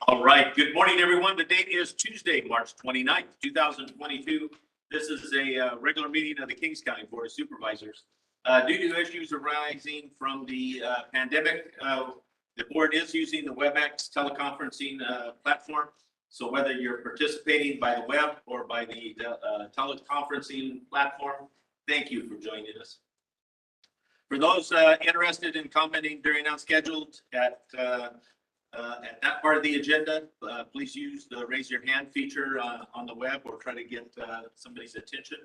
All right. Good morning, everyone. The date is Tuesday, March 29th, 2022. This is a regular meeting of the Kings County Board of Supervisors. Due to issues arising from the pandemic, the board is using the WebEx teleconferencing platform. So whether you're participating by the web or by the teleconferencing platform, thank you for joining us. For those interested in commenting during Unscheduled at that part of the agenda, please use the raise your hand feature on the web or try to get somebody's attention.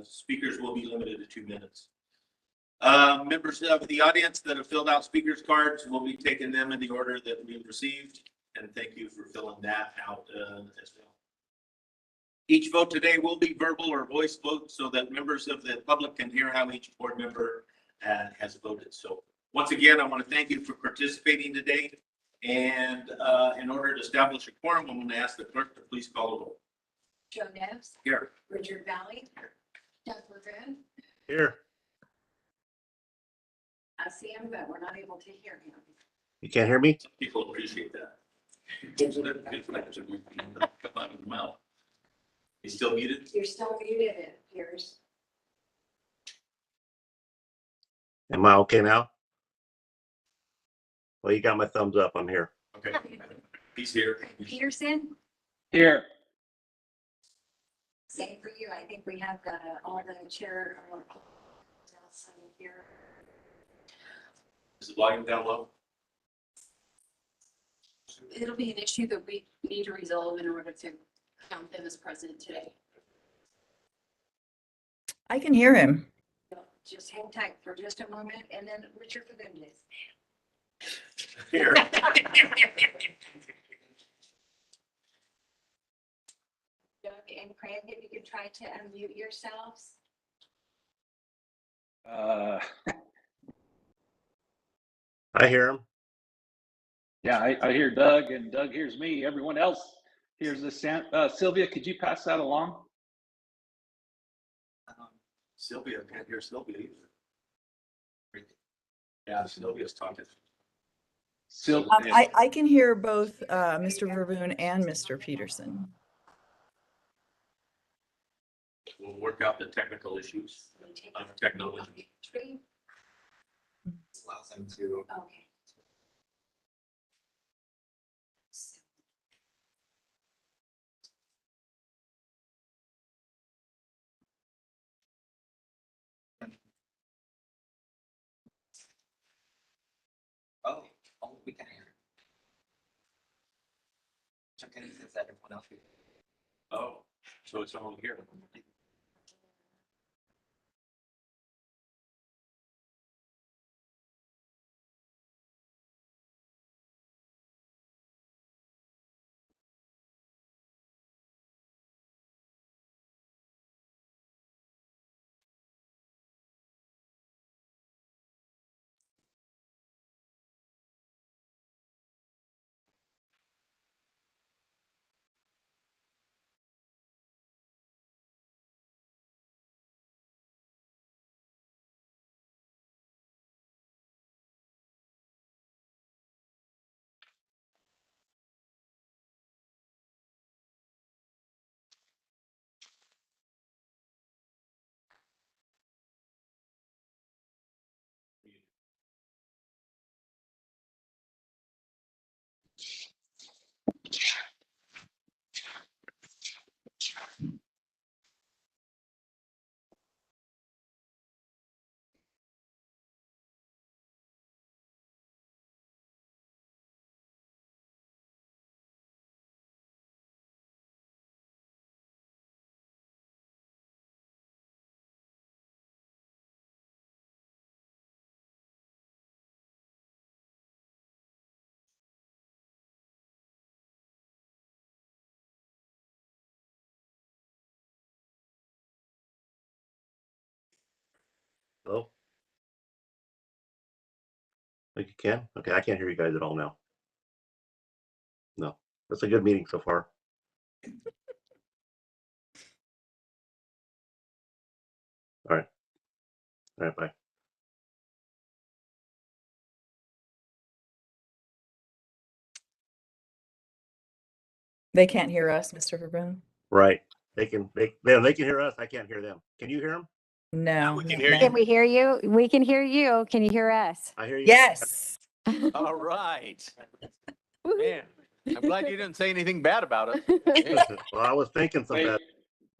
Speakers will be limited to 2 minutes. Members of the audience that have filled out speakers cards, will be taking them in the order that we've received. And thank you for filling that out as well. Each vote today will be verbal or voice vote so that members of the public can hear how each board member has voted. So once again, I want to thank you for participating today. And in order to establish a quorum, I'm going to ask the clerk to please call the roll. Joe Neves. Here. Richard Valley. Doug Levin. Here. I see him, but we're not able to hear him. You can't hear me? Some people appreciate that. Come out of the mouth. He's still muted? You're still muted, it appears. Am I okay now? Well, you got my thumbs up. I'm here. Okay. He's here. Peterson, Here. same for you. I think we have all the chair. Here. Is the volume down low? It'll be an issue that we need to resolve in order to count them as present today. I can hear him. Just hang tight for just a moment, and then Richard Fagundes. Here. Doug and Craig, if you could try to unmute yourselves. I hear him. Yeah, I hear Doug and Doug hears me. Everyone else hears the sound. Sylvia, could you pass that along? Sylvia, can't hear Sylvia either. Yeah, Sylvia's talking. Sylvia. I can hear both Mr. Verboen and Mr. Peterson. We'll work out the technical issues of technology. Allows them to. Okay. Oh, we can hear. Chuck Kenny says that everyone else. Oh, so it's all here. Hello? Think you can? Okay, I can't hear you guys at all now. No, that's a good meeting so far. All right. All right, bye. They can't hear us, Mr. Verboen. Right. They can hear us. I can't hear them. Can you hear them? No. we can hear you. Can we hear you? We can hear you. Can you hear us? I hear you. Yes. All right. Man, I'm glad you didn't say anything bad about it. Well, I was thinking some Wait, bad.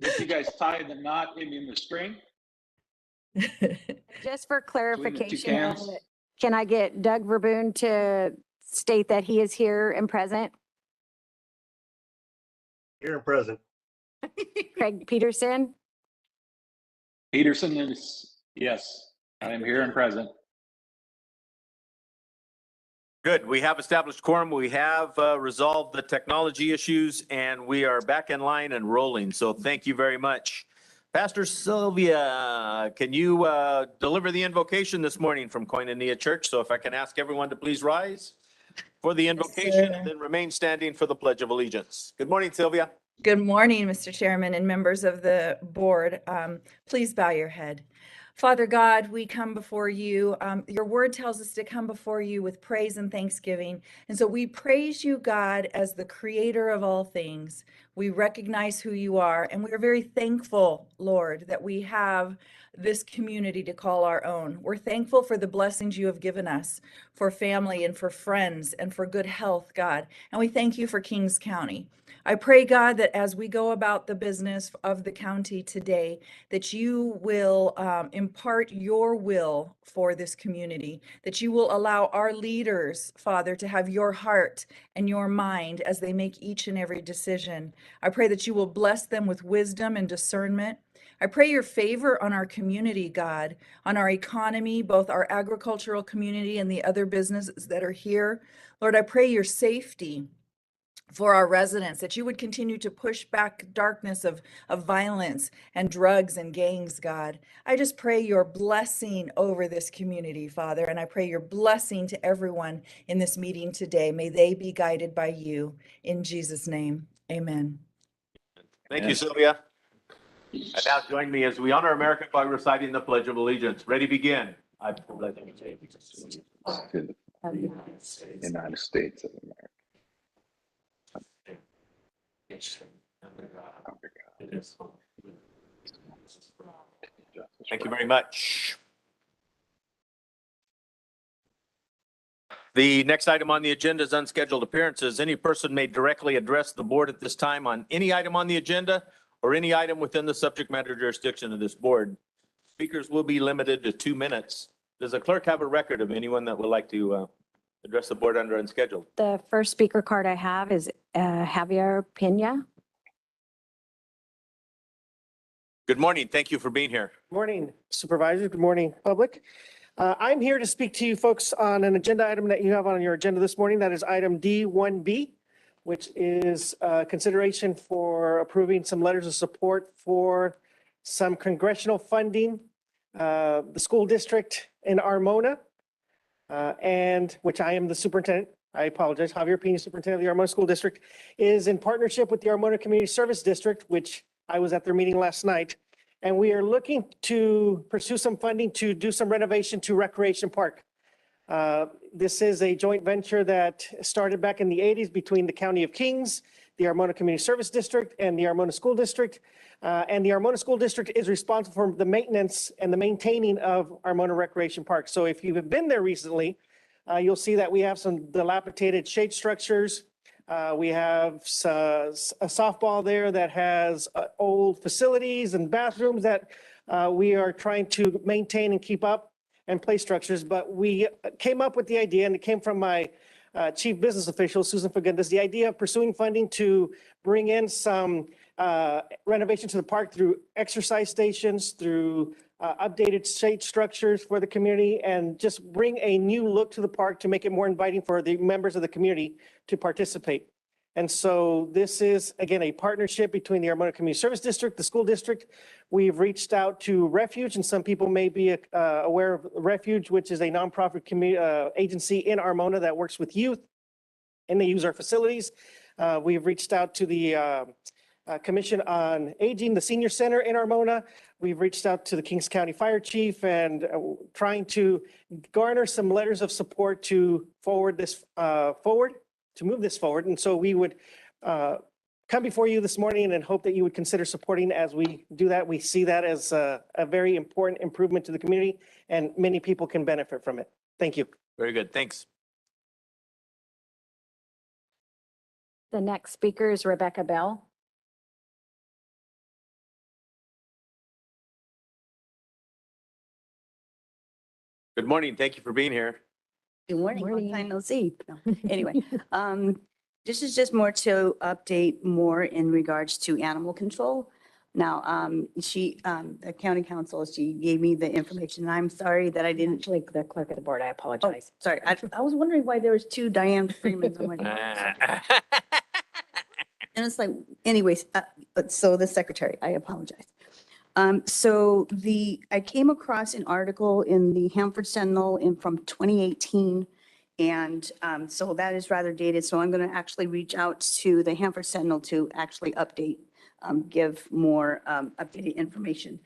did you guys tie the knot in the string? Just for Between the two clarification, cans? can I get Doug Verboen to state that he is here and present? Here and present. Craig Peterson? Peterson is, yes, I am here and present. Good. We have established quorum. We have resolved the technology issues, and we are back in line and rolling. So thank you very much. Pastor Sylvia, can you deliver the invocation this morning from Koinonia Church? So if I can ask everyone to please rise for the invocation and then remain standing for the Pledge of Allegiance. Good morning, Sylvia. Good morning, Mr. Chairman and members of the board. Please bow your head. Father God, we come before you. Your word tells us to come before you with praise and thanksgiving. And so we praise you, God, as the creator of all things. We recognize who you are, and we are very thankful, Lord, that we have this community to call our own. We're thankful for the blessings you have given us, for family and for friends and for good health, God. And we thank you for Kings County. I pray, God, that as we go about the business of the county today, that you will impart your will for this community, that you will allow our leaders, Father, to have your heart and your mind as they make each and every decision. I pray that you will bless them with wisdom and discernment. I pray your favor on our community, God, on our economy, both our agricultural community and the other businesses that are here. Lord, I pray your safety for our residents, that you would continue to push back darkness of violence and drugs and gangs, God. I just pray your blessing over this community, Father, and I pray your blessing to everyone in this meeting today. May they be guided by you. In Jesus' name, amen. Thank you, Sylvia. And now join me as we honor America by reciting the Pledge of Allegiance. Ready, begin. I pledge allegiance To the United States of America. Thank you very much. The next item on the agenda is unscheduled appearances. Any person may directly address the board at this time on any item on the agenda or any item within the subject matter jurisdiction of this board. Speakers will be limited to 2 minutes. Does the clerk have a record of anyone that would like to address the board under unscheduled? The first speaker card I have is Javier Pena. Good morning. Thank you for being here. Morning, Supervisor. Good morning, public. I'm here to speak to you folks on an agenda item that you have on your agenda this morning. That is item D1B, which is consideration for approving some letters of support for some congressional funding, the school district in Armona, and which I am the superintendent. I apologize. Javier Pena, superintendent of the Armona School District, is in partnership with the Armona Community Service District, which I was at their meeting last night. And we are looking to pursue some funding to do some renovation to Recreation Park. This is a joint venture that started back in the 80s between the County of Kings, the Armona Community Service District, and the Armona School District. And the Armona School District is responsible for the maintenance and the maintaining of Armona Recreation Park. So if you have been there recently, you'll see that we have some dilapidated shade structures. We have a softball there that has old facilities and bathrooms that we are trying to maintain and keep up, and play structures. But we came up with the idea, and it came from my chief business official, Susan Fagundes, the idea of pursuing funding to bring in some renovation to the park through exercise stations, through updated shade structures for the community, and just bring a new look to the park to make it more inviting for the members of the community to participate. And so this is, again, a partnership between the Armona Community Service District, the school district. We've reached out to Refuge, and some people may be aware of Refuge, which is a nonprofit agency in Armona that works with youth, and they use our facilities. We've reached out to the Commission on Aging, the Senior Center in Armona. We've reached out to the Kings County Fire Chief and trying to garner some letters of support to move this forward. And so we would come before you this morning and hope that you would consider supporting as we do that. We see that as a very important improvement to the community, and many people can benefit from it. Thank you. Very good. Thanks. The next speaker is Rebecca Bell. Good morning. Thank you for being here. Good morning, long Morning. time no see. No, anyway, this is just more to update more in regards to animal control. Now, the county council, she gave me the information, and I'm sorry that I didn't. Actually, the clerk of the board, I Oh, apologize. sorry, I was wondering why there was two Diane Freeman. I'm like, and it's like, anyways, but so the secretary, I apologize. I came across an article in the Hanford Sentinel from 2018. And so that is rather dated. So I'm going to actually reach out to the Hanford Sentinel to actually update, give more updated information.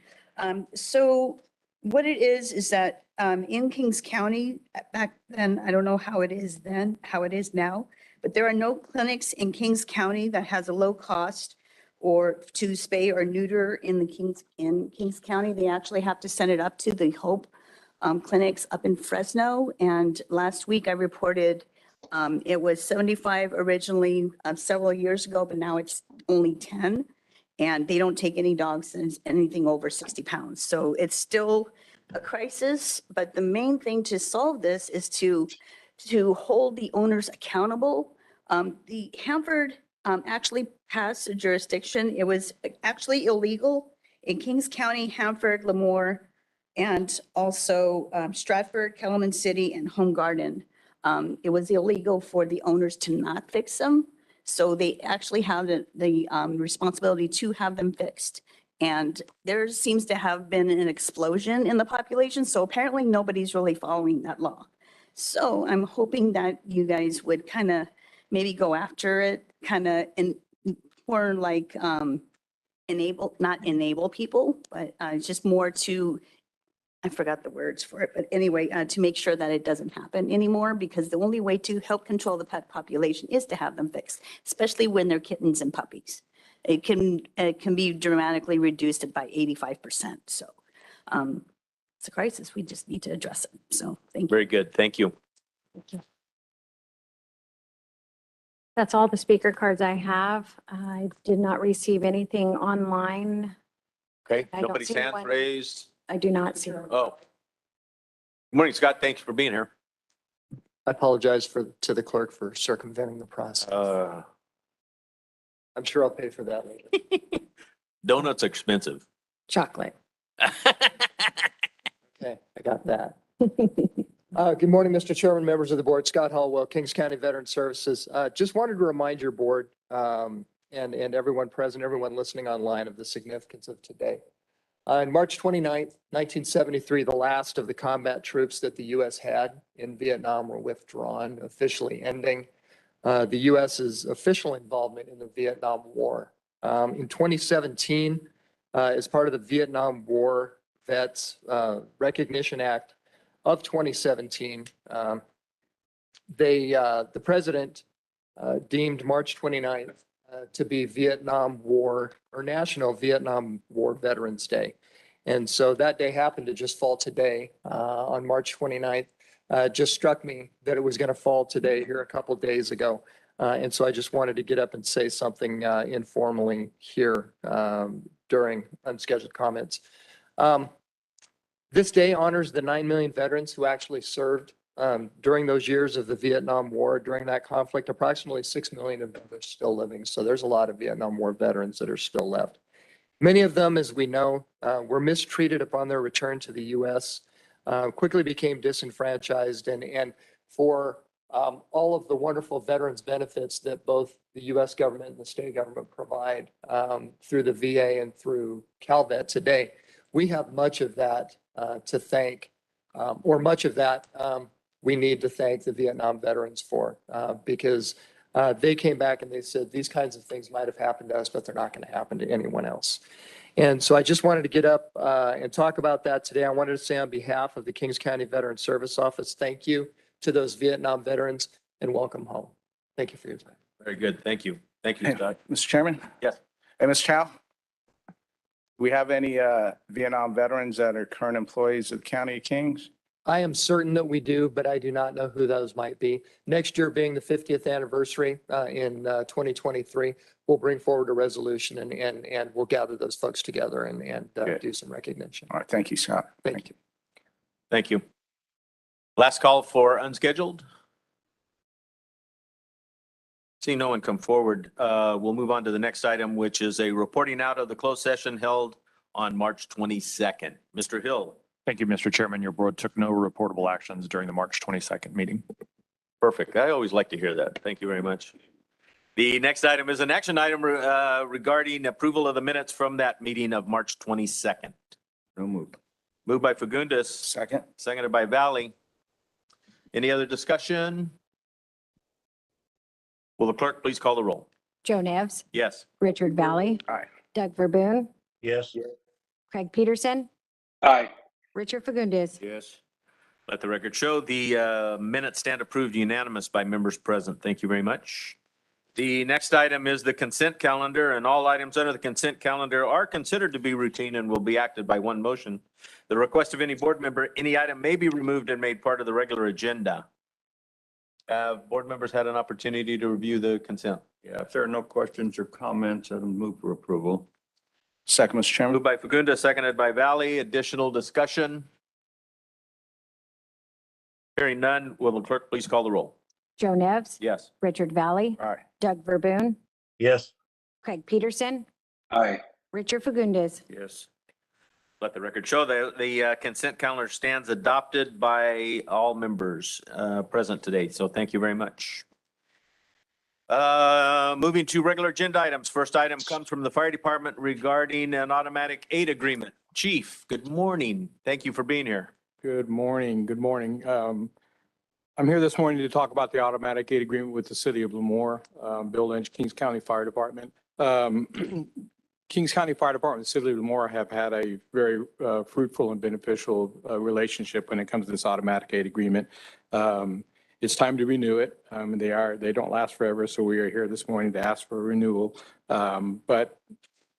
So what it is that in Kings County, back then, I don't know how it is then, how it is now, but there are no clinics in Kings County that has a low cost or to spay or neuter in Kings County. They actually have to send it up to the Hope clinics up in Fresno. And last week I reported it was 75 originally several years ago, but now it's only 10. And they don't take any dogs and anything over 60 pounds. So it's still a crisis. But the main thing to solve this is to hold the owners accountable. The Hanford actually passed a jurisdiction. It was actually illegal in Kings County, Hanford, Lemoore, and also Stratford, Kellerman City, and Home Garden. It was illegal for the owners to not fix them. So they actually have the responsibility to have them fixed. And there seems to have been an explosion in the population. So apparently nobody's really following that law. So I'm hoping that you guys would kind of maybe go after it, kind of more like not enable people, but just more to, I forgot the words for it, but anyway, to make sure that it doesn't happen anymore, because the only way to help control the pet population is to have them fixed, especially when they're kittens and puppies. It can be dramatically reduced by 85%. So it's a crisis. We just need to address it. So thank you. Very good. Thank you. That's all the speaker cards I have. I did not receive anything online. Okay. I don't Nobody's see hands one. raised. I do not see. Oh. Good morning, Scott. Thanks for being here. I apologize to the clerk for circumventing the process. I'm sure I'll pay for that later. Donuts expensive. Chocolate. Okay, I got that. Good morning, Mr. Chairman, members of the board. Scott Hallwell, Kings County Veteran Services. Just wanted to remind your board and everyone present, everyone listening online of the significance of today. On March 29th, 1973, the last of the combat troops that the U.S. had in Vietnam were withdrawn, officially ending the U.S.'s official involvement in the Vietnam War. In 2017, as part of the Vietnam War Vets Recognition Act of 2017, the president deemed March 29th to be Vietnam War or National Vietnam War Veterans Day. And so that day happened to just fall today on March 29th. Just struck me that it was going to fall today here a couple days ago. And so I just wanted to get up and say something informally here during unscheduled comments. This day honors the 9 million veterans who actually served during those years of the Vietnam War. During that conflict, approximately 6 million of them are still living. So there's a lot of Vietnam War veterans that are still left. Many of them, as we know, were mistreated upon their return to the U.S., quickly became disenfranchised, and for all of the wonderful veterans benefits that both the U.S. government and the state government provide through the VA and through CalVet today. We have much of that to thank, or much of that we need to thank the Vietnam veterans for, because they came back and they said, these kinds of things might have happened to us, but they're not going to happen to anyone else. And so I just wanted to get up and talk about that today. I wanted to say on behalf of the Kings County Veteran Service Office, thank you to those Vietnam veterans and welcome home. Thank you for your time. Very good. Thank you. Thank you, Hey, Doug. Mr. Chairman? Yes. Hey, Ms. Chow? Do we have any Vietnam veterans that are current employees of the County of Kings? I am certain that we do, but I do not know who those might be. Next year being the 50th anniversary in 2023, we'll bring forward a resolution and we'll gather those folks together and Good. do some recognition. All right, thank you, Scott. Thank you. Thank you. Last call for unscheduled. See no one come forward. We'll move on to the next item, which is a reporting out of the closed session held on March 22nd. Mr. Hill. Thank you, Mr. Chairman. Your board took no reportable actions during the March 22nd meeting. Perfect. I always like to hear that. Thank you very much. The next item is an action item regarding approval of the minutes from that meeting of March 22nd. No move. Moved by Fagundes, Second? seconded by Valley. Any other discussion? Will the clerk please call the roll? Joe Nevs, Yes. Richard Valley. Aye. Doug Verboon, Yes. Craig Peterson, Aye. Richard Fagundes. Yes. Let the record show the minutes stand approved unanimous by members present. Thank you very much. The next item is the consent calendar, and all items under the consent calendar are considered to be routine and will be acted by one motion. The request of any board member, any item may be removed and made part of the regular agenda. Have board members had an opportunity to review the consent? Yeah, if there are no questions or comments, I'll move for approval. Second, Mr. Chairman? Moved by Fagundes, seconded by Valley. Additional discussion? Hearing none, will the clerk please call the roll? Joe Nevs, Yes. Richard Valley, Aye. Doug Verboon, Yes. Craig Peterson, Aye. Richard Fagundes. Yes. Let the record show that the consent calendar stands adopted by all members present today. So thank you very much. Moving to regular agenda items. First item comes from the fire department regarding an automatic aid agreement. Chief, good morning. Thank you for being here. Good morning. Good morning. I'm here this morning to talk about the automatic aid agreement with the city of Lemoore, Bill Lynch, Kings County Fire Department. Kings County Fire Department and City of Lemoore have had a very fruitful and beneficial relationship when it comes to this automatic aid agreement. It's time to renew it. They don't last forever, so we are here this morning to ask for a renewal. But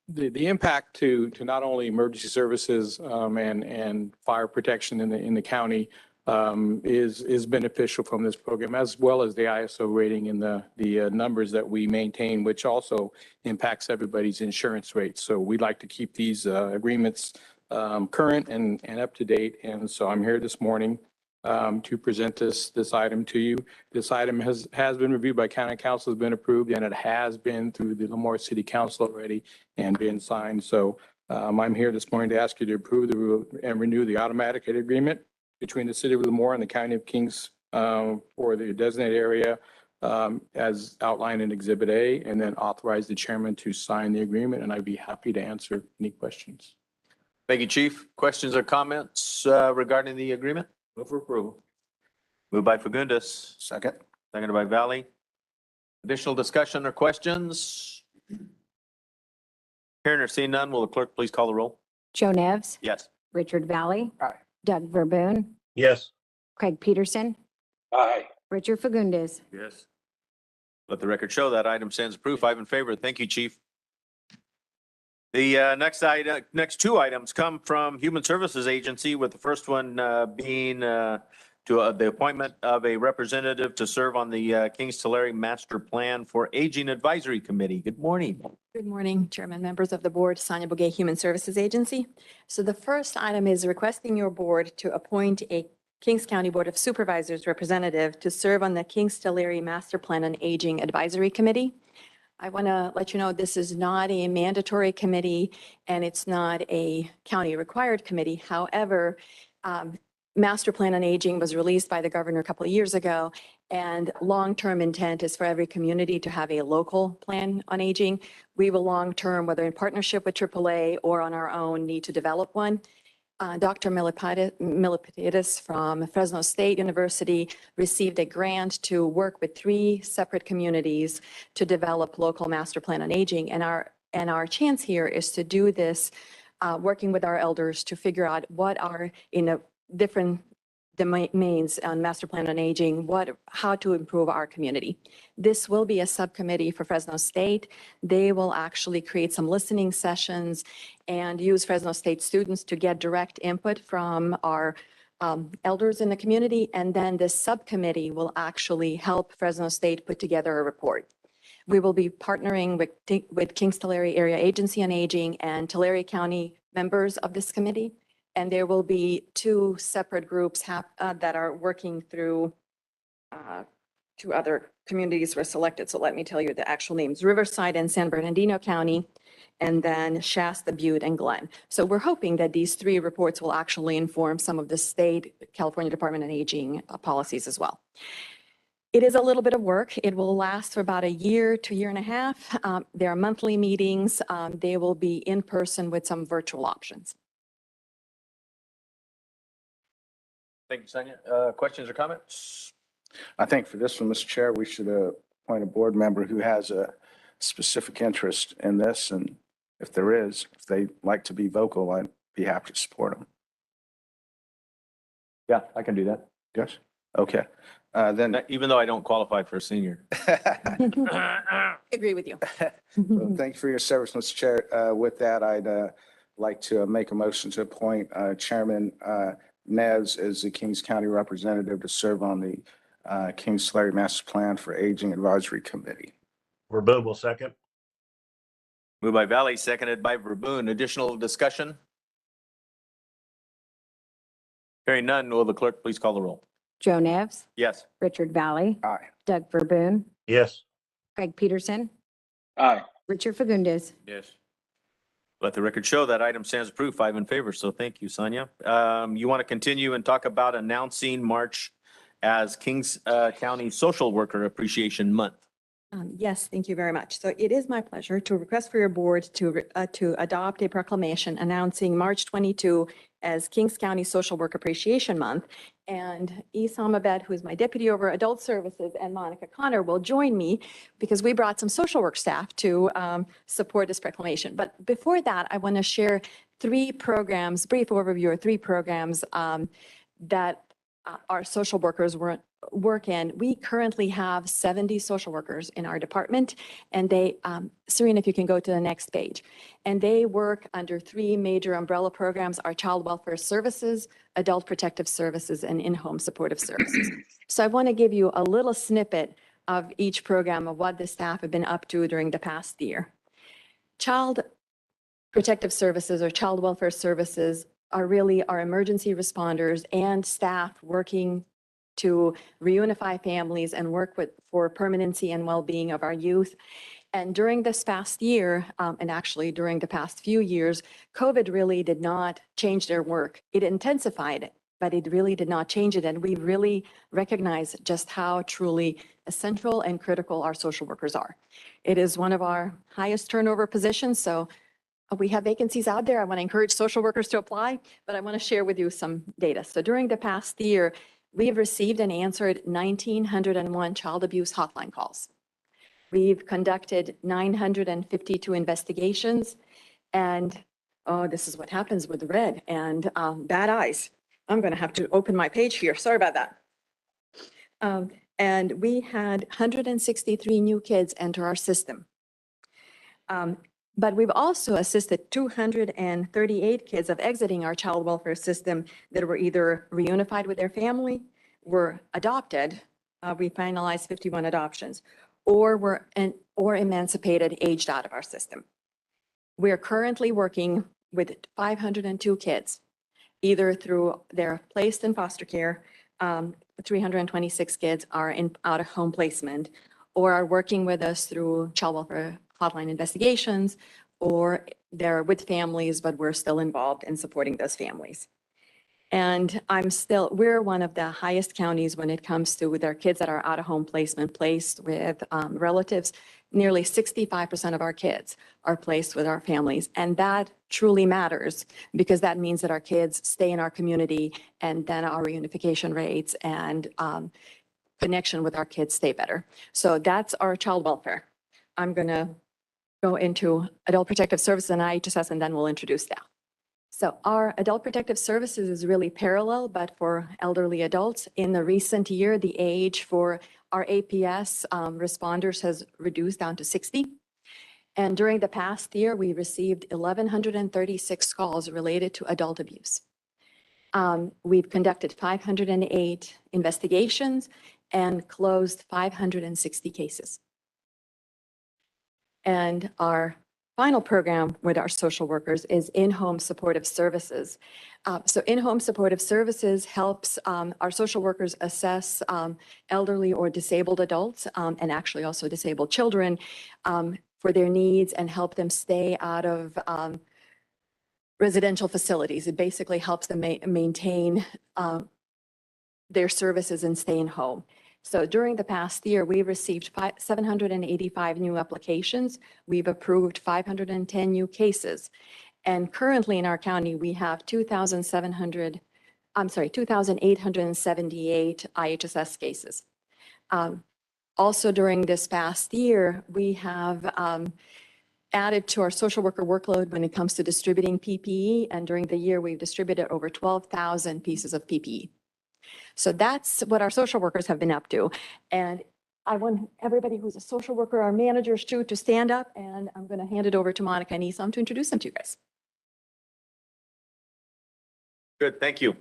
the impact to not only emergency services and fire protection in the county is beneficial from this program, as well as the ISO rating and the numbers that we maintain, which also impacts everybody's insurance rates. So we'd like to keep these agreements current and up to date. And so I'm here this morning to present this item to you. This item has been reviewed by county council, has been approved, and it has been through the Lemoore City Council already and been signed. So I'm here this morning to ask you to approve and renew the automatic aid agreement between the city of Lemoore and the county of Kings for the designated area as outlined in Exhibit A, and then authorize the chairman to sign the agreement, and I'd be happy to answer any questions. Thank you, Chief. Questions or comments regarding the agreement? Move for approval. Moved by Fagundes, Second? seconded by Valley. Additional discussion or questions? Hearing or seeing none, will the clerk please call the roll? Joe Nevs, Yes. Richard Valley. Aye. Doug Verboon, Yes. Craig Peterson, Aye. Richard Fagundes. Yes. Let the record show that item stands approved. 5 in favor. Thank you, Chief. The next two items come from Human Services Agency, with the first one being the appointment of a representative to serve on the Kings Tulare Master Plan for Aging Advisory Committee. Good morning. Good morning, Chairman, members of the board, Sonia Bouguet, Human Services Agency. So the first item is requesting your board to appoint a Kings County Board of Supervisors representative to serve on the Kings Tulare Master Plan on Aging Advisory Committee. I want to let you know this is not a mandatory committee and it's not a county required committee. However, master plan on aging was released by the governor a couple of years ago. And long-term intent is for every community to have a local plan on aging. We will long-term, whether in partnership with AAA or on our own, need to develop one. Dr. Milipatidis from Fresno State University received a grant to work with 3 separate communities to develop local master plan on aging. And our chance here is to do this, working with our elders to figure out what are different domains on master plan on aging, how to improve our community. This will be a subcommittee for Fresno State. They will actually create some listening sessions and use Fresno State students to get direct input from our elders in the community. And then this subcommittee will actually help Fresno State put together a report. We will be partnering with Kings Tulare Area Agency on Aging and Tulare County members of this committee. And there will be 2 separate groups that are working through 2 other communities were selected. So let me tell you the actual names: Riverside and San Bernardino County, and then Shasta, Butte, and Glenn. So we're hoping that these 3 reports will actually inform some of the state California Department on Aging policies as well. It is a little bit of work. It will last for about a year to year and a half. There are monthly meetings. They will be in person with some virtual options. Thank you, Sonia. Questions or comments? I think for this one, Mr. Chair, we should appoint a board member who has a specific interest in this. And if they'd like to be vocal, I'd be happy to support them. Yeah, I can do that. Yes? Okay. Then, Even though I don't qualify for a senior. Agree with you. well, thank you for your service, Mr. Chair. With that, I'd like to make a motion to appoint Chairman Nez as the Kings County representative to serve on the Kings Tulare Master Plan for Aging Advisory Committee. Verboen will second. Moved by Valley, seconded by Verboen. Additional discussion? Hearing none, will the clerk please call the roll? Joe Nevs, Yes. Richard Valley, Aye. Doug Verboen, Yes. Craig Peterson, Aye. Richard Fagundes. Yes. Let the record show that item stands approved, 5 in favor. So thank you, Sonia. You want to continue and talk about announcing March as Kings County Social Worker Appreciation Month? Yes, thank you very much. So it is my pleasure to request for your board to adopt a proclamation announcing March 22 as Kings County Social Work Appreciation Month. And Isam Abed, who is my deputy over adult services, and Monica Connor will join me because we brought some social work staff to support this proclamation. But before that, I want to share 3 programs, brief overview of 3 programs that our social workers work in. We currently have 70 social workers in our department, and they, Serena, if you can go to the next page, and they work under 3 major umbrella programs: our child welfare services, adult protective services, and in-home supportive services. So I want to give you a little snippet of each program of what the staff have been up to during the past year. Child protective services or child welfare services are really our emergency responders and staff working to reunify families and work for permanency and well-being of our youth. And during this past year, and actually during the past few years, COVID really did not change their work. It intensified it, but it really did not change it. And we really recognize just how truly essential and critical our social workers are. It is one of our highest turnover positions. So we have vacancies out there. I want to encourage social workers to apply, but I want to share with you some data. So during the past year, we've received and answered 1,901 child abuse hotline calls. We've conducted 952 investigations. And, oh, this is what happens with red and bad eyes. I'm going to have to open my page here. Sorry about that. And we had 163 new kids enter our system. But we've also assisted 238 kids of exiting our child welfare system that were either reunified with their family, were adopted, we finalized 51 adoptions, or were emancipated, aged out of our system. We are currently working with 502 kids, either through they're placed in foster care, 326 kids are in out-of-home placement, or are working with us through child welfare hotline investigations, or they're with families, but we're still involved in supporting those families. And we're one of the highest counties when it comes to with our kids that are out of home placement placed with relatives. Nearly 65% of our kids are placed with our families. And that truly matters because that means that our kids stay in our community and then our reunification rates and connection with our kids stay better. So that's our child welfare. I'm going to go into Adult Protective Services and IHSS, and then we'll introduce that. So our Adult Protective Services is really parallel, but for elderly adults. In the recent year, the age for our APS responders has reduced down to 60. And during the past year, we received 1,136 calls related to adult abuse. We've conducted 508 investigations and closed 560 cases. And our final program with our social workers is in-home supportive services. So in-home supportive services helps our social workers assess elderly or disabled adults and actually also disabled children for their needs and help them stay out of residential facilities. It basically helps them maintain their services and staying home. So during the past year, we received 785 new applications. We've approved 510 new cases. And currently in our county, we have 2,878 IHSS cases. Also during this past year, we have added to our social worker workload when it comes to distributing PPE. And during the year, we've distributed over 12,000 pieces of PPE. So that's what our social workers have been up to. And I want everybody who's a social worker, our managers too, to stand up, and I'm going to hand it over to Monica and Isom to introduce them to you guys. Good, thank you.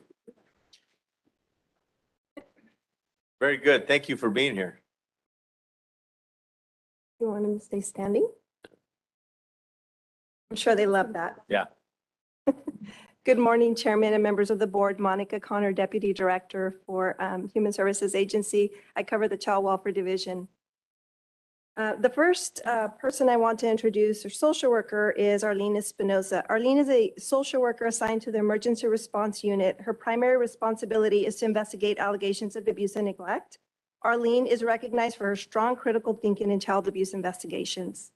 Very good. Thank you for being here. You want them to stay standing? I'm sure they love that. Yeah. Good morning, Chairman and members of the board. Monica Connor, Deputy Director for Human Services Agency. I cover the Child Welfare Division. The first person I want to introduce, or social worker, is Arlene Espinoza. Arlene is a social worker assigned to the Emergency Response Unit. Her primary responsibility is to investigate allegations of abuse and neglect. Arlene is recognized for her strong critical thinking in child abuse investigations.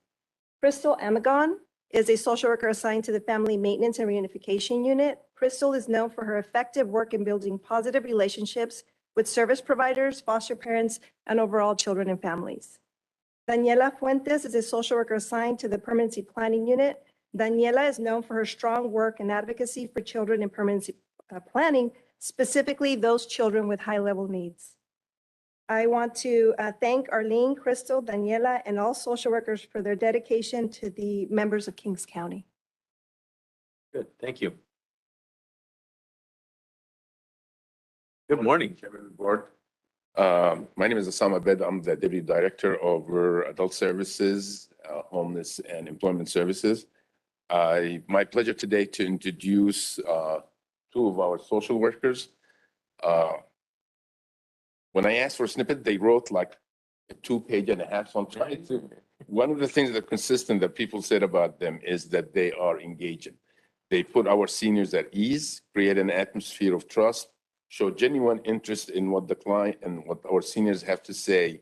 Crystal Amagon is a social worker assigned to the Family Maintenance and Reunification Unit. Crystal is known for her effective work in building positive relationships with service providers, foster parents, and overall children and families. Daniela Fuentes is a social worker assigned to the Permanency Planning Unit. Daniela is known for her strong work and advocacy for children in permanency planning, specifically those children with high-level needs. I want to thank Arlene, Crystal, Daniela, and all social workers for their dedication to the members of Kings County. Good, thank you. Good morning. Chairman of the Board. My name is Assam Abed. I'm the Deputy Director over Adult Services, Homeless and Employment Services. My pleasure today to introduce two of our social workers. When I asked for a snippet, they wrote like a 2.5 So I'm trying to, one of the things that are consistent that people said about them is that they are engaging. They put our seniors at ease, create an atmosphere of trust, show genuine interest in what the client and what our seniors have to say,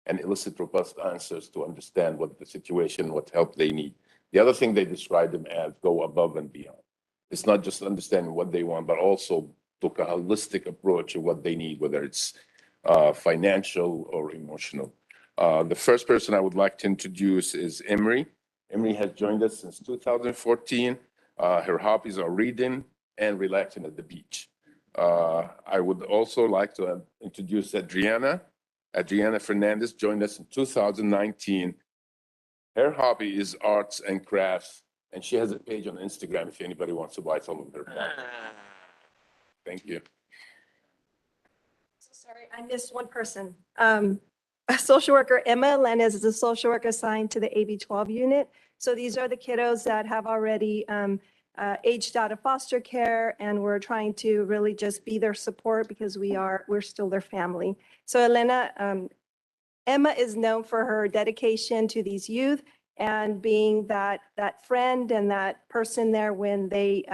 and elicit robust answers to understand what the situation, what help they need. The other thing they describe them as go above and beyond. It's not just understanding what they want, but also took a holistic approach to what they need, whether it's financial or emotional. The first person I would like to introduce is Emery. Emery has joined us since 2014. Her hobbies are reading and relaxing at the beach. I would also like to introduce Adriana. Adriana Fernandez joined us in 2019. Her hobby is arts and crafts, and she has a page on Instagram if anybody wants to buy some of her. Thank you. Sorry, I missed one person. A social worker, Emma Lenez, is a social worker assigned to the AB 12 unit. So these are the kiddos that have already aged out of foster care, and we're trying to really just be their support because we're still their family. So Emma is known for her dedication to these youth and being that friend and that person there when they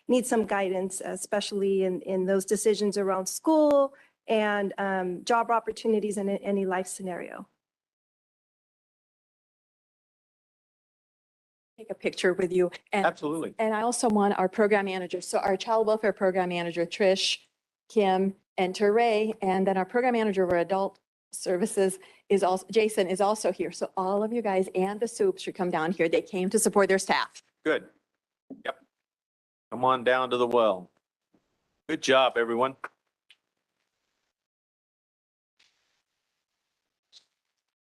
need some guidance, especially in those decisions around school and job opportunities and in any life scenario. Take a picture with you. And, Absolutely. and I also want our program manager, so our child welfare program manager, Trish, Kim, and Teray, and then our program manager for adult services is also, Jason is also here. So all of you guys and the soup should come down here. They came to support their staff. Good. Yep. Come on down to the well. Good job, everyone.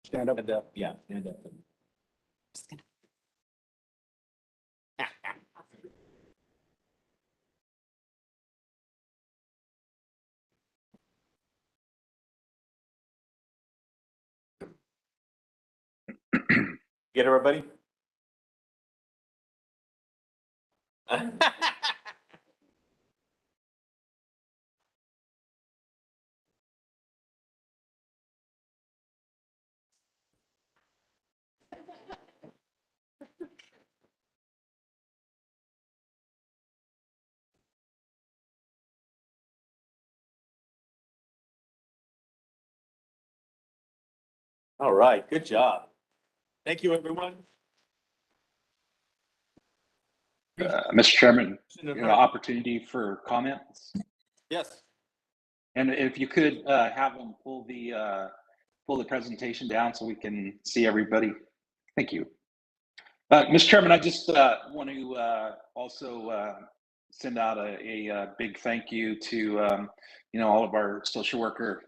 Stand up. Stand up. Yeah, stand up. Get everybody? All right, good job. Thank you, everyone. Mr. Chairman, opportunity for comments. Yes. And if you could have them pull the presentation down so we can see everybody. Thank you. Mr. Chairman, I just want to also send out a big thank you to all of our social worker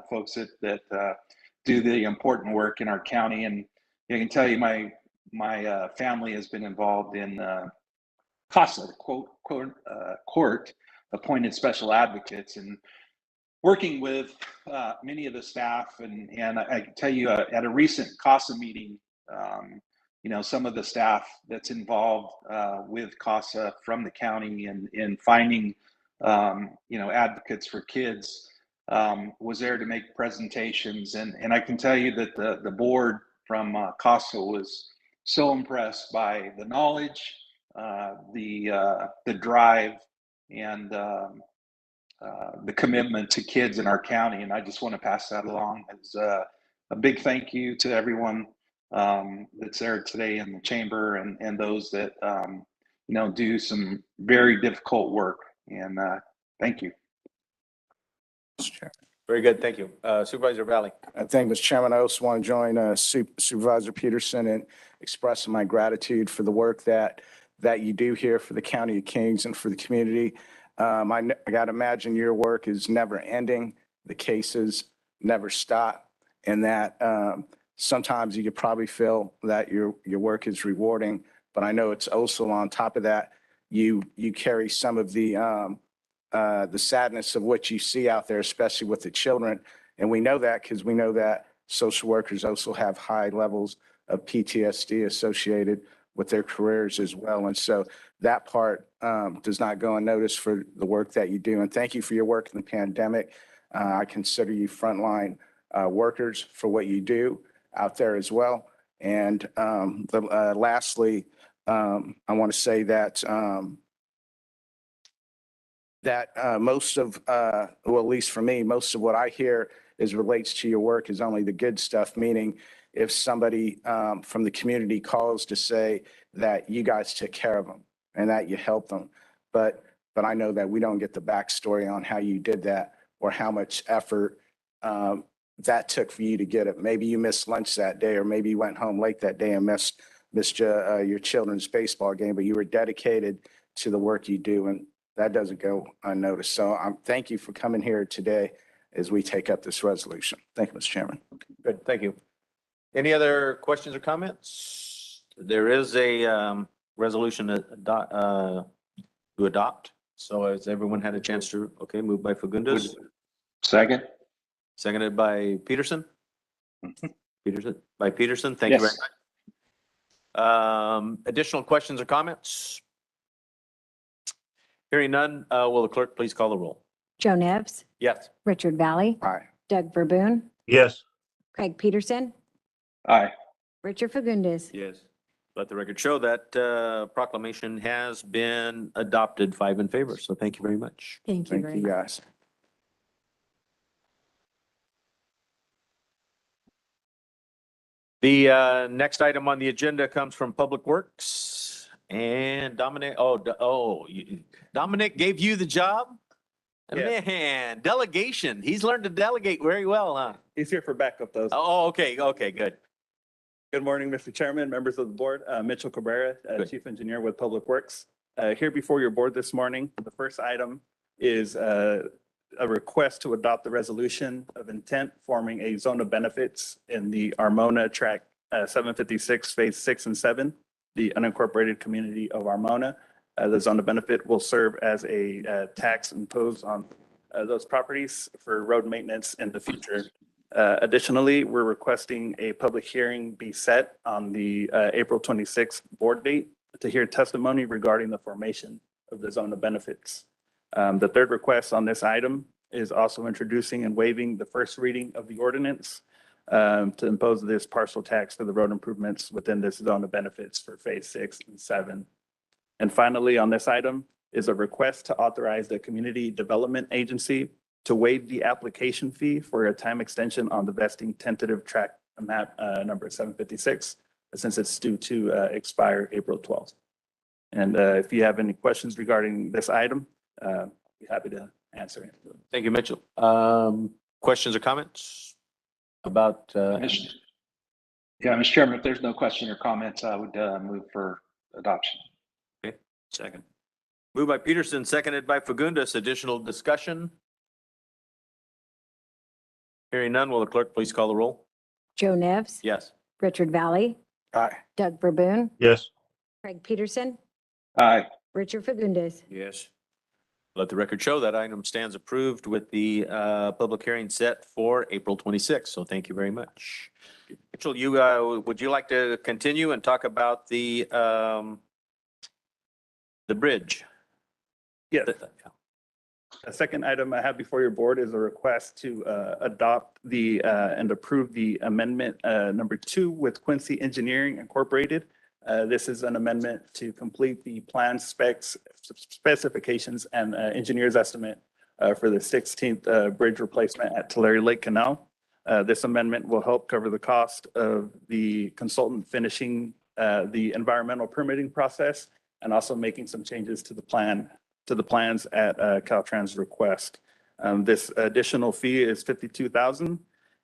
folks that do the important work in our county. And I can tell you my family has been involved in CASA, court appointed special advocates, and working with many of the staff. And I can tell you at a recent CASA meeting, some of the staff that's involved with CASA from the county and in finding, advocates for kids was there to make presentations. And I can tell you that the board from CASA was so impressed by the knowledge, the drive, and the commitment to kids in our county. And I just want to pass that along as a big thank you to everyone that's there today in the chamber and those that, do some very difficult work. And thank you. Very good. Thank you. Supervisor Valley. Thank you, Mr. Chairman. I also want to join Supervisor Peterson in expressing my gratitude for the work that you do here for the County of Kings and for the community. I got to imagine your work is never ending. The cases never stop, and that sometimes you could probably feel that your work is rewarding, but I know it's also on top of that, you carry some of the sadness of what you see out there, especially with the children. And we know that because we know that social workers also have high levels of PTSD associated with their careers as well. And so that part does not go unnoticed for the work that you do. And thank you for your work in the pandemic. I consider you frontline workers for what you do out there as well. And lastly, I want to say that most of, well, at least for me, most of what I hear relates to your work is only the good stuff, meaning if somebody from the community calls to say that you guys took care of them and that you helped them. But I know that we don't get the backstory on how you did that or how much effort that took for you to get it. Maybe you missed lunch that day, or maybe you went home late that day and missed your children's baseball game, but you were dedicated to the work you do. And that doesn't go unnoticed. So thank you for coming here today as we take up this resolution. Thank you, Mr. Chairman. Good. Thank you. Any other questions or comments? There is a resolution to adopt. So has everyone had a chance to, okay, moved by Fagundes. Second. Seconded by Peterson. Peterson. Thank you very much. Additional questions or comments? Hearing none, will the clerk please call the roll? Joe Nevs, Yes. Richard Valley, Aye. Doug Verboon, Yes. Craig Peterson, Aye. Richard Fagundes. Yes. Let the record show that proclamation has been adopted, 5 in favor. So thank you very much. Thank you Thank very you, much. guys. The next item on the agenda comes from Public Works and Dominic. Dominic gave you the job? Yes. Man, delegation. He's learned to delegate very well, huh? He's here for backup though. Oh, okay, good. Good morning, Mr. Chairman, members of the board. Mitchell Cabrera, Good. Chief Engineer with Public Works. Here before your board this morning, the first item is a request to adopt the resolution of intent forming a zone of benefits in the Armona Track 756, Phase 6 and 7, the unincorporated community of Armona. The zone of benefit will serve as a tax imposed on those properties for road maintenance in the future. Additionally, we're requesting a public hearing be set on the April 26th board date to hear testimony regarding the formation of the zone of benefits. The third request on this item is also introducing and waiving the first reading of the ordinance to impose this partial tax for the road improvements within this zone of benefits for Phase 6 and 7. And finally, on this item is a request to authorize the Community Development Agency to waive the application fee for a time extension on the vesting tentative track map number 756, since it's due to expire April 12th. And if you have any questions regarding this item, I'd be happy to answer it. Thank you, Mitchell. Questions or comments about? Yeah, Mr. Chairman, if there's no question or comments, I would move for adoption. Okay, second. Moved by Peterson, seconded by Fagundes. Additional discussion? Hearing none, will the clerk please call the roll? Joe Nevs. Yes. Richard Valley. Aye. Doug Verboon. Yes. Craig Peterson. Aye. Richard Fagundes. Yes. Let the record show that item stands approved with the public hearing set for April 26th. So thank you very much. Mitchell, would you like to continue and talk about the bridge? Yes. The second item I have before your board is a request to adopt and approve the amendment number 2 with Quincy Engineering Incorporated. This is an amendment to complete the plan specifications and engineer's estimate for the 16th bridge replacement at Tulare Lake Canal. This amendment will help cover the cost of the consultant finishing the environmental permitting process and also making some changes to the plans at Caltrans' request. This additional fee is $52,000,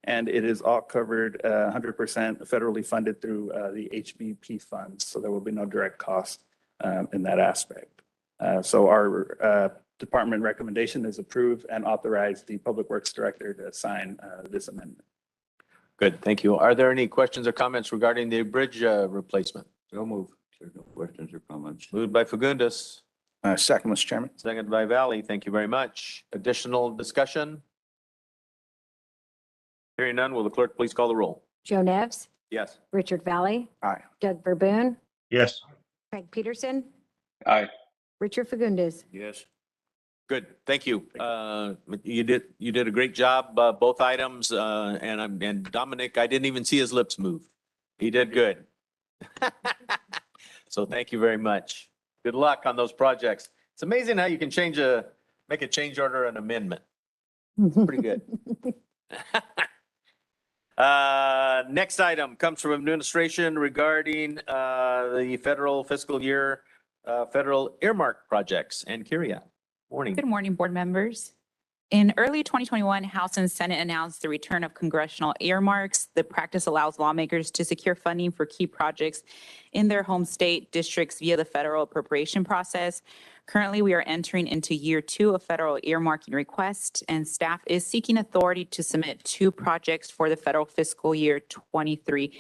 and it is all covered 100% federally funded through the HBP funds. So there will be no direct cost in that aspect. So our department recommendation is approve and authorize the Public Works Director to sign this amendment. Good, thank you. Are there any questions or comments regarding the bridge replacement? So move. There's no questions or comments. Moved by Fagundes. Second, Mr. Chairman. Seconded by Valley. Thank you very much. Additional discussion? Hearing none, will the clerk please call the roll? Joe Nevs. Yes. Richard Valley. Aye. Doug Verboon. Yes. Craig Peterson. Aye. Richard Fagundes. Yes. Good, thank you. You did a great job, both items, and Dominic, I didn't even see his lips move. He did good. So thank you very much. Good luck on those projects. It's amazing how you can make a change order and amendment. It's pretty good. Next item comes from administration regarding the federal fiscal year, federal earmark projects. And Kyria, morning. Good morning, board members. In early 2021, House and Senate announced the return of congressional earmarks. The practice allows lawmakers to secure funding for key projects in their home state districts via the federal appropriation process. Currently, we are entering into year 2 of federal earmarking request, and staff is seeking authority to submit 2 projects for the federal fiscal year 23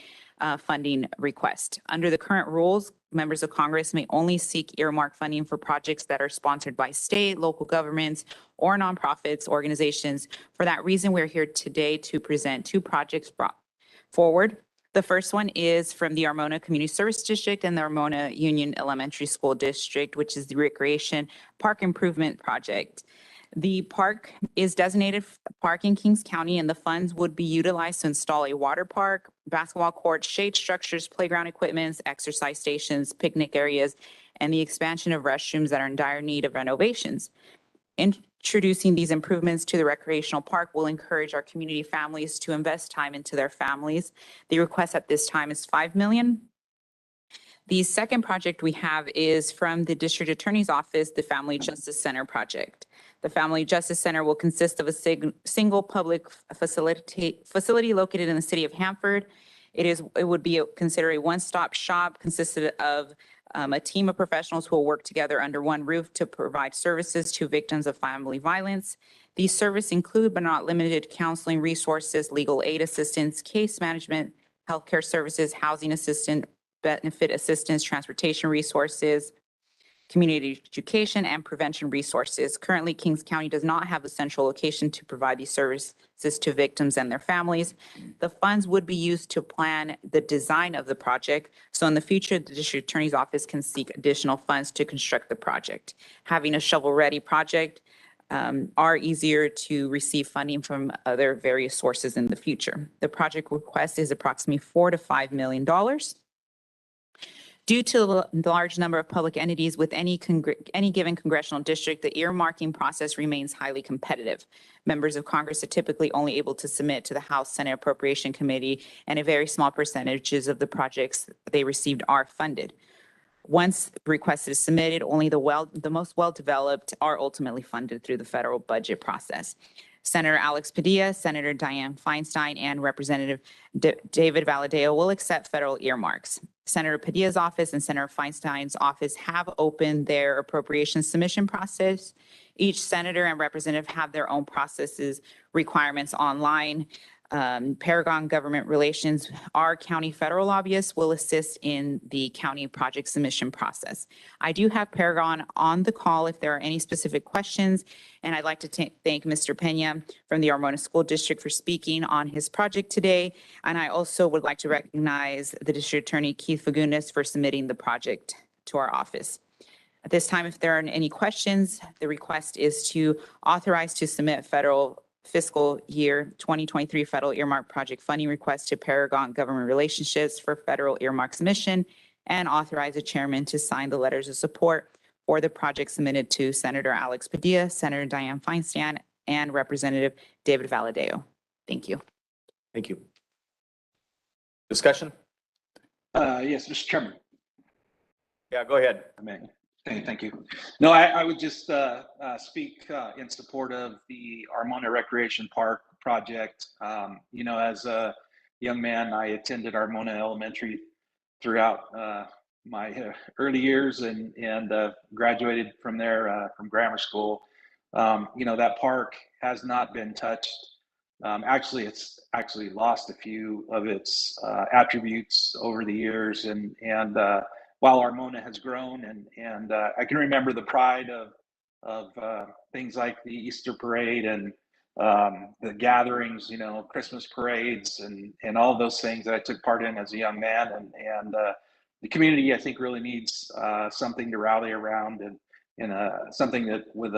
funding request. Under the current rules, members of Congress may only seek earmark funding for projects that are sponsored by state, local governments, or nonprofits, organizations. For that reason, we're here today to present 2 projects brought forward. The first one is from the Armona Community Service District and the Armona Union Elementary School District, which is the Recreation Park Improvement Project. The park is designated park in Kings County, and the funds would be utilized to install a water park, basketball courts, shade structures, playground equipments, exercise stations, picnic areas, and the expansion of restrooms that are in dire need of renovations. Introducing these improvements to the recreational park will encourage our community families to invest time into their families. The request at this time is $5 million. The second project we have is from the District Attorney's Office, the Family Justice Center project. The Family Justice Center will consist of a single public facility located in the city of Hanford. It would be considered a one-stop shop consisted of a team of professionals who will work together under one roof to provide services to victims of family violence. These services include, but not limited to, counseling resources, legal aid assistance, case management, healthcare services, housing assistance, benefit assistance, transportation resources, community education, and prevention resources. Currently, Kings County does not have a central location to provide these services to victims and their families. The funds would be used to plan the design of the project. So in the future, the District Attorney's Office can seek additional funds to construct the project. Having a shovel-ready project are easier to receive funding from other various sources in the future. The project request is approximately $4 to $5 million. Due to the large number of public entities with any given congressional district, the earmarking process remains highly competitive. Members of Congress are typically only able to submit to the House Senate Appropriation Committee, and a very small percentages of the projects they received are funded. Once the request is submitted, only the most well-developed are ultimately funded through the federal budget process. Senator Alex Padilla, Senator Dianne Feinstein, and Representative David Valadao will accept federal earmarks. Senator Padilla's office and Senator Feinstein's office have opened their appropriation submission process. Each senator and representative have their own processes, requirements online. Paragon Government Relations, our county federal lobbyists, will assist in the county project submission process. I do have Paragon on the call if there are any specific questions, and I'd like to thank Mr. Pena from the Armona School District for speaking on his project today. And I also would like to recognize the District Attorney Keith Fagundes for submitting the project to our office. At this time, if there are any questions, the request is to authorize to submit federal fiscal year 2023 federal earmark project funding request to Paragon Government Relationships for federal earmark submission, and authorize the chairman to sign the letters of support for the project submitted to Senator Alex Padilla, Senator Dianne Feinstein, and Representative David Valadao. Thank you. Thank you. Discussion? Yes, Mr. Chairman. Yeah, go ahead. Thank you. No, I would just speak in support of the Armona Recreation Park project. As a young man, I attended Armona Elementary throughout my early years and graduated from there from grammar school. That park has not been touched. Actually, it's actually lost a few of its attributes over the years, and while Armona has grown, and I can remember the pride of things like the Easter parade and the gatherings, Christmas parades and all those things that I took part in as a young man, and the community, I think, really needs something to rally around and something that with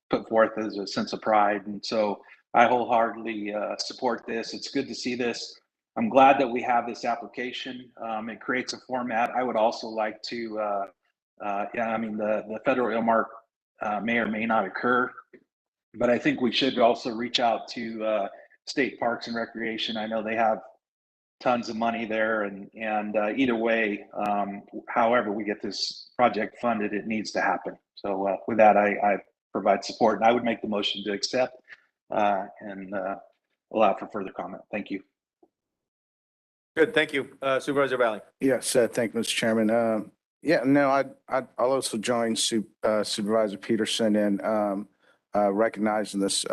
put forth as a sense of pride. And so I wholeheartely support this. It's good to see this. I'm glad that we have this application. It creates a format. I would also like to, the federal earmark may or may not occur, but I think we should also reach out to state parks and recreation. I know they have tons of money there, and either way, however we get this project funded, it needs to happen. So with that, I provide support, and I would make the motion to accept and allow for further comment. Thank you. Good, thank you. Supervisor Valley. Yes, thank you, Mr. Chairman. I'll also join Supervisor Peterson in recognizing this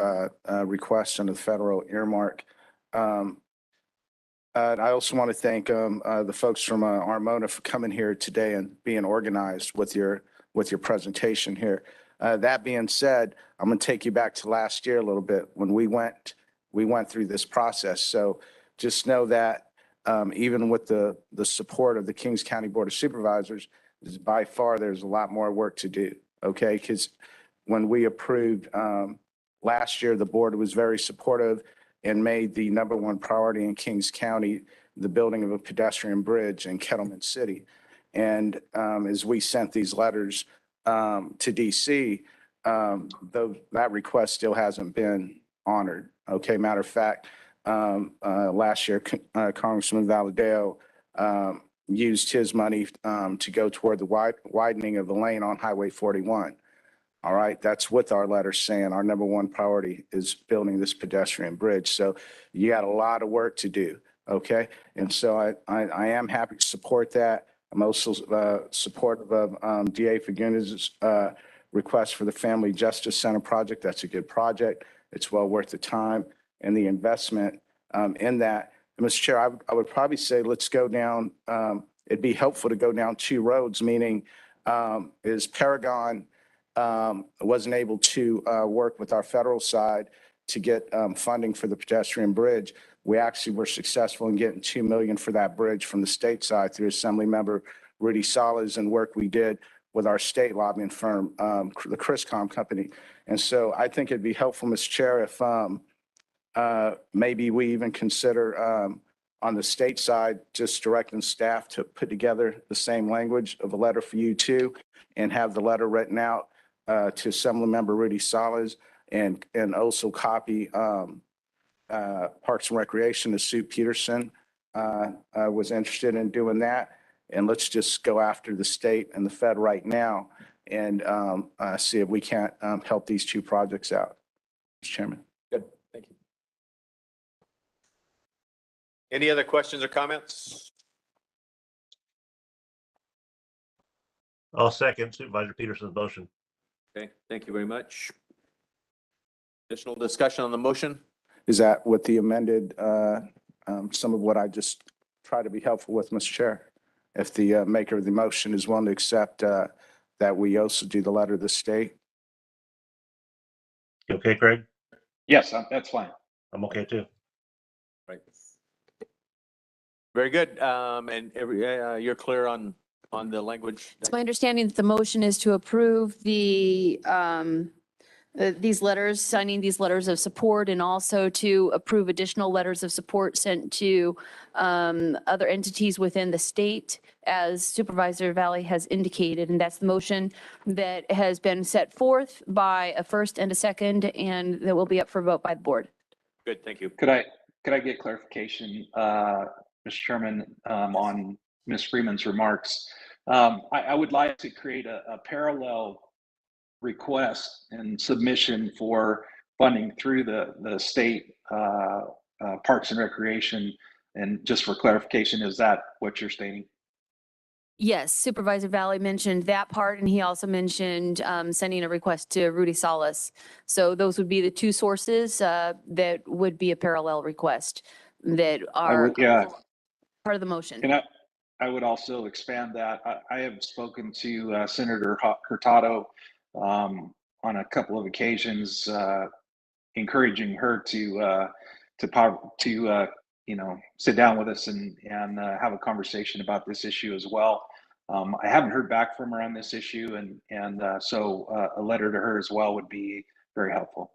request under the federal earmark. I also want to thank the folks from Armona for coming here today and being organized with your presentation here. That being said, I'm going to take you back to last year a little bit when we went through this process. So just know that even with the support of the Kings County Board of Supervisors, by far there's a lot more work to do. Okay, because when we approved last year, the board was very supportive and made the number one priority in Kings County the building of a pedestrian bridge in Kettleman City. And as we sent these letters to DC, though that request still hasn't been honored. Okay, matter of fact, last year, Congressman Valadao used his money to go toward the widening of the lane on Highway 41. All right, that's with our letter saying our number one priority is building this pedestrian bridge. So you got a lot of work to do, okay? And so I am happy to support that. I'm also supportive of DA Fagundes' request for the Family Justice Center project. That's a good project. It's well worth the time and the investment in that. And Mr. Chair, I would probably say let's go down, it'd be helpful to go down two roads, meaning is Paragon wasn't able to work with our federal side to get funding for the pedestrian bridge. We actually were successful in getting $2 million for that bridge from the state side through Assembly Member Rudy Salas and work we did with our state lobbying firm, the Chriscom company. And so I think it'd be helpful, Mr. Chair, if maybe we even consider on the state side, just directing staff to put together the same language of a letter for you too, and have the letter written out to Assembly Member Rudy Salas and also copy Parks and Recreation to Sue Peterson was interested in doing that. And let's just go after the state and the Fed right now and see if we can't help these two projects out. Mr. Chairman. Good, thank you. Any other questions or comments? I'll second Supervisor Peterson's motion. Okay, thank you very much. Additional discussion on the motion? Is that with the amended, some of what I just tried to be helpful with, Mr. Chair? If the maker of the motion is willing to accept that we also do the letter of the state? You okay, Craig? Yes, that's fine. I'm okay too. Right. Very good. And you're clear on the language? It's my understanding that the motion is to approve these letters, signing these letters of support, and also to approve additional letters of support sent to other entities within the state, as Supervisor Valley has indicated. And that's the motion that has been set forth by a first and a second, and that will be up for vote by the board. Good, thank you. Could I get clarification, Mr. Chairman, on Ms. Freeman's remarks? I would like to create a parallel request and submission for funding through the state Parks and Recreation. And just for clarification, is that what you're stating? Yes, Supervisor Valley mentioned that part, and he also mentioned sending a request to Rudy Salas. So those would be the two sources that would be a parallel request that are part of the motion. And I would also expand that. I have spoken to Senator Hurtado on a couple of occasions, encouraging her to sit down with us and have a conversation about this issue as well. I haven't heard back from her on this issue, and so a letter to her as well would be very helpful.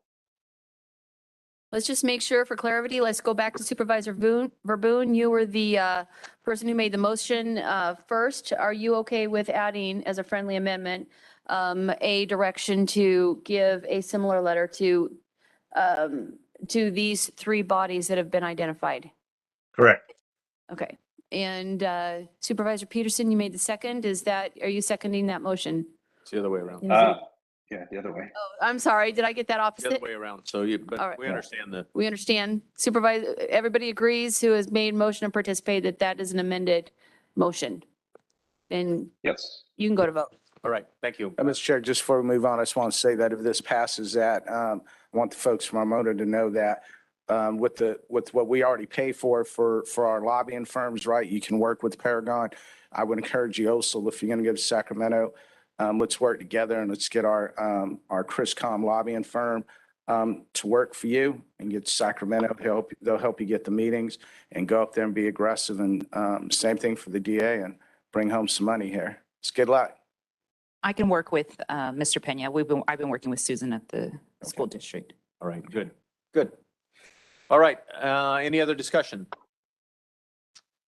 Let's just make sure for clarity, let's go back to Supervisor Verboen. You were the person who made the motion first. Are you okay with adding as a friendly amendment a direction to give a similar letter to these three bodies that have been identified? Correct. Okay. And Supervisor Peterson, you made the second. Are you seconding that motion? It's the other way around. Yeah, the other way. Oh, I'm sorry. Did I get that The opposite? other way around. So but All right. we understand that. We understand. Supervisor, everybody agrees who has made motion and participated that that is an amended motion. Then yes, you can go to vote. All right, thank you. Mr. Chair, just before we move on, I just want to say that if this passes that, I want the folks from Armona to know that with what we already pay for our lobbying firms, right? You can work with Paragon. I would encourage you also, if you're going to go to Sacramento, let's work together and let's get our Chriscom lobbying firm to work for you and get to Sacramento. They'll help you get the meetings and go up there and be aggressive. And same thing for the DA and bring home some money here. It's good luck. I can work with Mr. Pena. I've been working with Susan at the school district. All right, good, good. All right, any other discussion?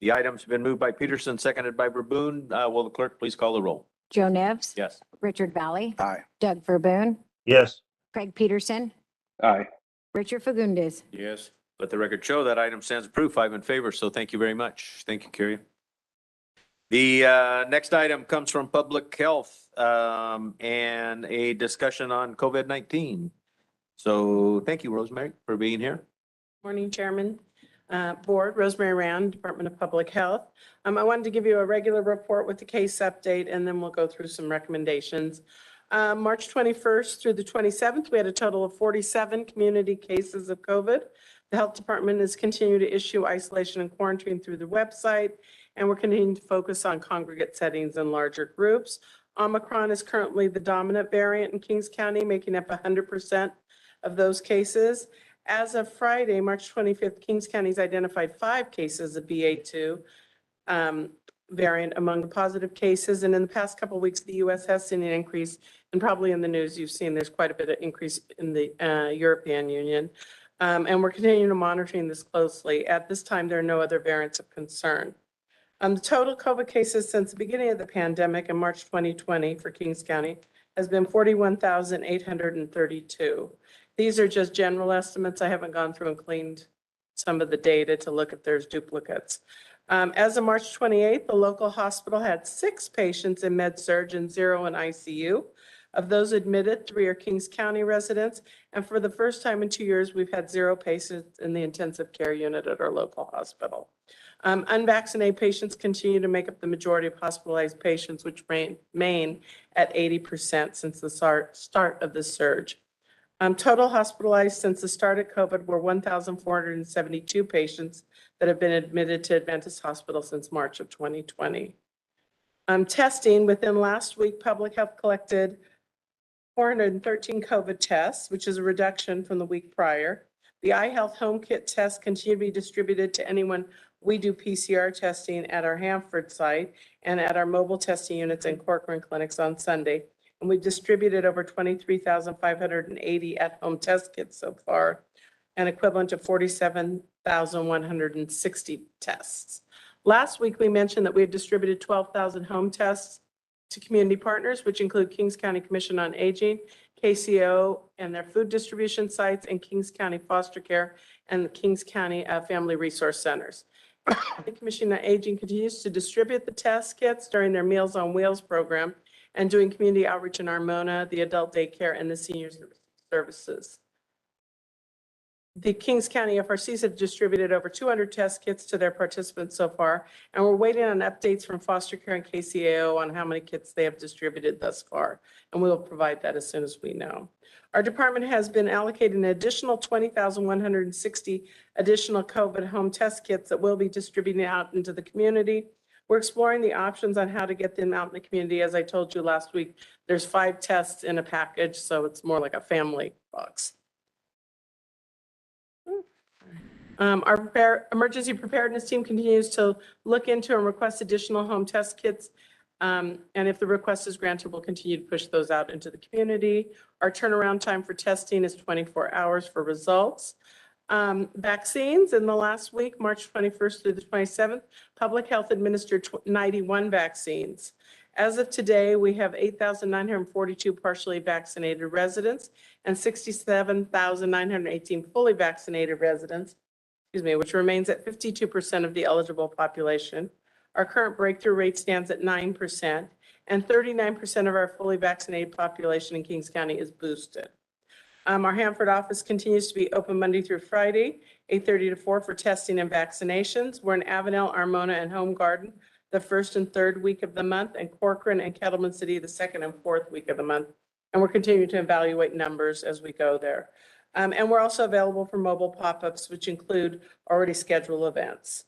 The item's been moved by Peterson, seconded by Verboen. Will the clerk please call the roll? Joe Nevs. Yes. Richard Valley. Aye. Doug Verboen. Yes. Craig Peterson. Aye. Richard Fagundes. Yes. Let the record show that item stands approved, 5 in favor, so thank you very much. Thank you, Carrie. The next item comes from Public Health and a discussion on COVID-19. So thank you, Rosemary, for being here. Morning, Chairman, Board, Rosemary Rand, Department of Public Health. I wanted to give you a regular report with the case update, and then we'll go through some recommendations. March 21st through the 27th, we had a total of 47 community cases of COVID. The Health Department is continuing to issue isolation and quarantine through the website, and we're continuing to focus on congregate settings and larger groups. Omicron is currently the dominant variant in Kings County, making up 100% of those cases. As of Friday, March 25th, Kings County's identified 5 cases of BA2 variant among the positive cases. And in the past couple of weeks, the U.S. has seen an increase, and probably in the news you've seen there's quite a bit of increase in the European Union. And we're continuing to monitoring this closely. At this time, there are no other variants of concern. The total COVID cases since the beginning of the pandemic in March 2020 for Kings County has been 41,832. These are just general estimates. I haven't gone through and cleaned some of the data to look if there's duplicates. As of March 28th, the local hospital had 6 patients in med-surg and 0 in ICU. Of those admitted, 3 are Kings County residents. And for the first time in 2 years, we've had 0 patients in the intensive care unit at our local hospital. Unvaccinated patients continue to make up the majority of hospitalized patients, which remain at 80% since the start of the surge. Total hospitalized since the start of COVID were 1,472 patients that have been admitted to Adventist Hospital since March of 2020. Testing within last week, Public Health collected 413 COVID tests, which is a reduction from the week prior. The iHealth home kit tests continue to be distributed to anyone we do PCR testing at our Hanford site and at our mobile testing units and Corcoran clinics on Sunday. And we've distributed over 23,580 at-home test kits so far, an equivalent to 47,160 tests. Last week, we mentioned that we had distributed 12,000 home tests to community partners, which include Kings County Commission on Aging, KCO and their food distribution sites, and Kings County Foster Care and the Kings County Family Resource Centers. The Commission on Aging continues to distribute the test kits during their Meals on Wheels program and doing community outreach in Armona, the adult daycare, and the senior services. The Kings County FRCs have distributed over 200 test kits to their participants so far, and we're waiting on updates from Foster Care and KCAO on how many kits they have distributed thus far, and we will provide that as soon as we know. Our department has been allocated an additional 20,160 additional COVID home test kits that will be distributed out into the community. We're exploring the options on how to get them out in the community. As I told you last week, there's 5 tests in a package, so it's more like a family box. Our emergency preparedness team continues to look into and request additional home test kits. And if the request is granted, we'll continue to push those out into the community. Our turnaround time for testing is 24 hours for results. Vaccines in the last week, March 21st through the 27th, Public Health administered 91 vaccines. As of today, we have 8,942 partially vaccinated residents and 67,918 fully vaccinated residents, which remains at 52% of the eligible population. Our current breakthrough rate stands at 9%, and 39% of our fully vaccinated population in Kings County is boosted. Our Hanford office continues to be open Monday through Friday, 8:30 to 4 for testing and vaccinations. We're in Avenel, Armona, and Home Garden the first and third week of the month, and Corcoran and Kettleman City the second and fourth week of the month. And we're continuing to evaluate numbers as we go there. And we're also available for mobile pop-ups, which include already scheduled events.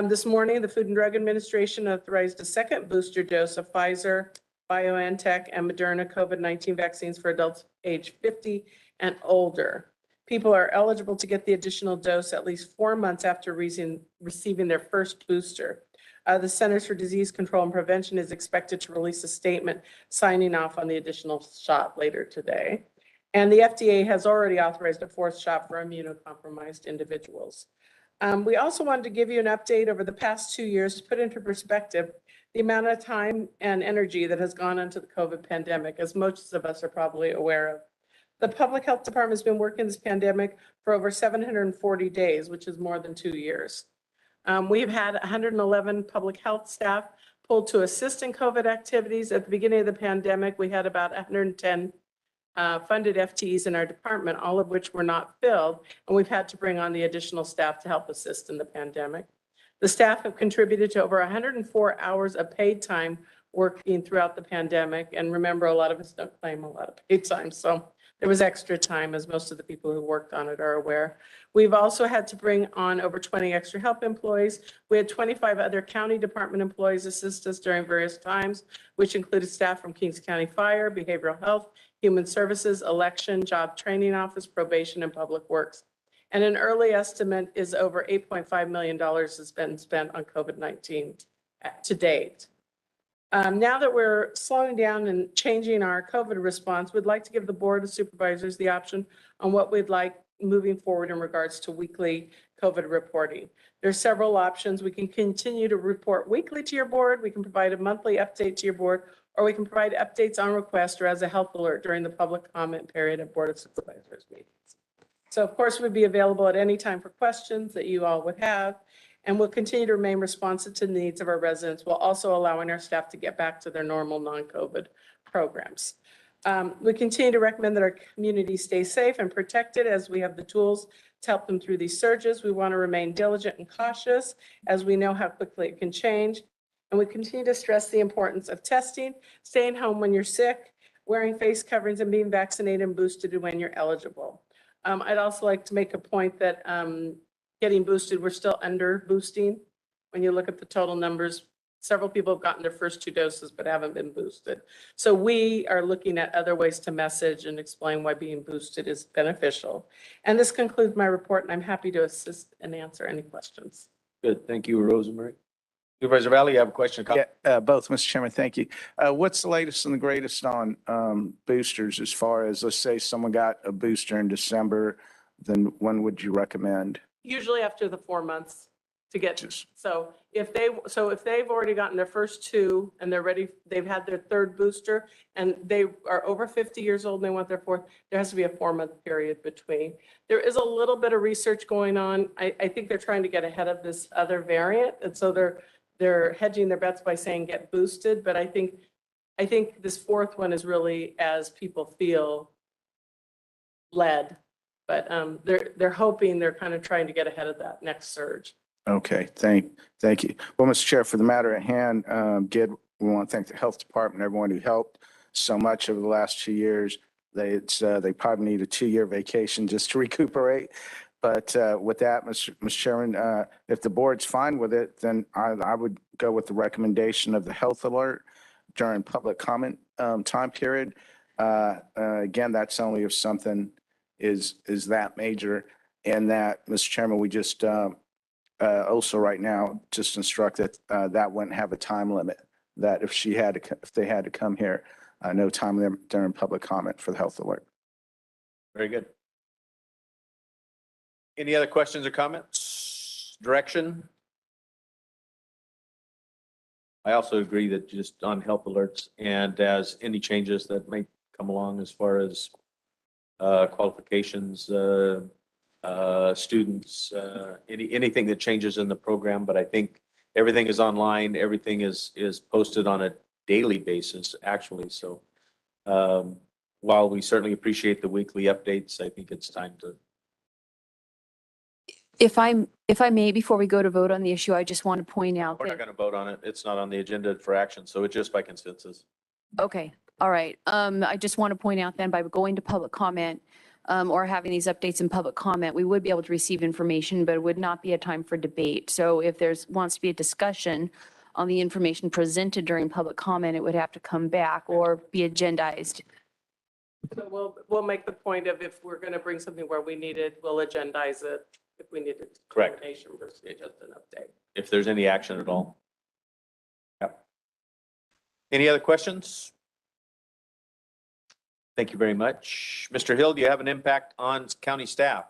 This morning, the Food and Drug Administration authorized a second booster dose of Pfizer, BioNTech, and Moderna COVID-19 vaccines for adults age 50 and older. People are eligible to get the additional dose at least 4 months after receiving their first booster. The Centers for Disease Control and Prevention is expected to release a statement signing off on the additional shot later today. And the FDA has already authorized a fourth shot for immunocompromised individuals. We also wanted to give you an update over the past 2 years to put into perspective the amount of time and energy that has gone into the COVID pandemic, as most of us are probably aware of. The Public Health Department has been working this pandemic for over 740 days, which is more than 2 years. We've had 111 public health staff pulled to assist in COVID activities. At the beginning of the pandemic, we had about 110 funded FTEs in our department, all of which were not filled, and we've had to bring on the additional staff to help assist in the pandemic. The staff have contributed to over 104 hours of paid time working throughout the pandemic, and remember, a lot of us don't claim a lot of paid time, so there was extra time, as most of the people who worked on it are aware. We've also had to bring on over 20 extra help employees. We had 25 other county department employees assist us during various times, which included staff from Kings County Fire, Behavioral Health, Human Services, Election, Job Training Office, Probation, and Public Works. And an early estimate is over $8.5 million has been spent on COVID-19 to date. Now that we're slowing down and changing our COVID response, we'd like to give the Board of Supervisors the option on what we'd like moving forward in regards to weekly COVID reporting. There's several options. We can continue to report weekly to your board. We can provide a monthly update to your board, or we can provide updates on request or as a health alert during the public comment period of Board of Supervisors meetings. So of course, we'd be available at any time for questions that you all would have, and we'll continue to remain responsive to the needs of our residents while also allowing our staff to get back to their normal non-COVID programs. We continue to recommend that our community stay safe and protected as we have the tools to help them through these surges. We want to remain diligent and cautious as we know how quickly it can change. And we continue to stress the importance of testing, staying home when you're sick, wearing face coverings, and being vaccinated and boosted when you're eligible. I'd also like to make a point that getting boosted, we're still under boosting. When you look at the total numbers, several people have gotten their first 2 doses but haven't been boosted. So we are looking at other ways to message and explain why being boosted is beneficial. And this concludes my report, and I'm happy to assist and answer any questions. Good. Thank you, Rosemary. Supervisor Valley, you have a question? Yeah, both, Mr. Chairman, thank you. What's the latest and the greatest on boosters as far as, let's say someone got a booster in December, then when would you recommend? Usually after the 4 months to get, so if they've already gotten their first 2 and they're ready, they've had their 3rd booster and they are over 50 years old and they want their 4th, there has to be a 4-month period between. There is a little bit of research going on. I think they're trying to get ahead of this other variant, and so they're hedging their bets by saying get boosted, but I think this 4th one is really as people feel led. But they're hoping, they're kind of trying to get ahead of that next surge. Okay, thank you. Well, Mr. Chair, for the matter at hand, we want to thank the Health Department, everyone who helped so much over the last 2 years. They probably need a 2-year vacation just to recuperate. But with that, Mr. Chairman, if the board's fine with it, then I would go with the recommendation of the health alert during public comment time period. Again, that's only if something is that major, and that, Mr. Chairman, we just also right now just instruct that that wouldn't have a time limit, that if they had to come here, no time limit during public comment for the health alert. Very good. Any other questions or comments? Direction? I also agree that just on health alerts and as any changes that may come along as far as qualifications, students, anything that changes in the program, but I think everything is online, everything is posted on a daily basis, actually. So while we certainly appreciate the weekly updates, I think it's time to. If I may, before we go to vote on the issue, I just want to point out We're not that, going to vote on it. It's not on the agenda for action, so it's just by consensus. okay, all right. I just want to point out then by going to public comment or having these updates in public comment, we would be able to receive information, but it would not be a time for debate. So if wants to be a discussion on the information presented during public comment, it would have to come back or be agendized. So we'll make the point of if we're going to bring something where we need it, we'll agendize it if we need it. Correct. Versus just an update. If there's any action at all. Any other questions? Thank you very much. Mr. Hill, do you have an impact on county staff?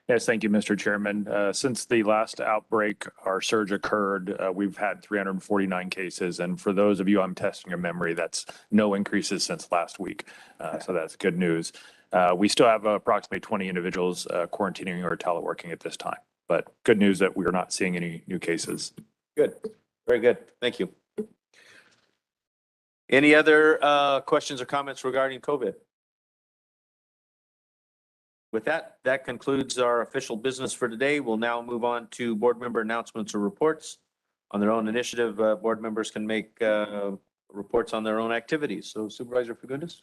Yes, thank you, Mr. Chairman. Since the last outbreak, our surge occurred, we've had 349 cases. And for those of you, I'm testing your memory, that's no increases since last week. So that's good news. We still have approximately 20 individuals quarantining or teleworking at this time. But good news that we are not seeing any new cases. Good, very good. Thank you. Any other questions or comments regarding COVID? With that, that concludes our official business for today. We'll now move on to board member announcements or reports. On their own initiative, board members can make reports on their own activities. So Supervisor Fagundes?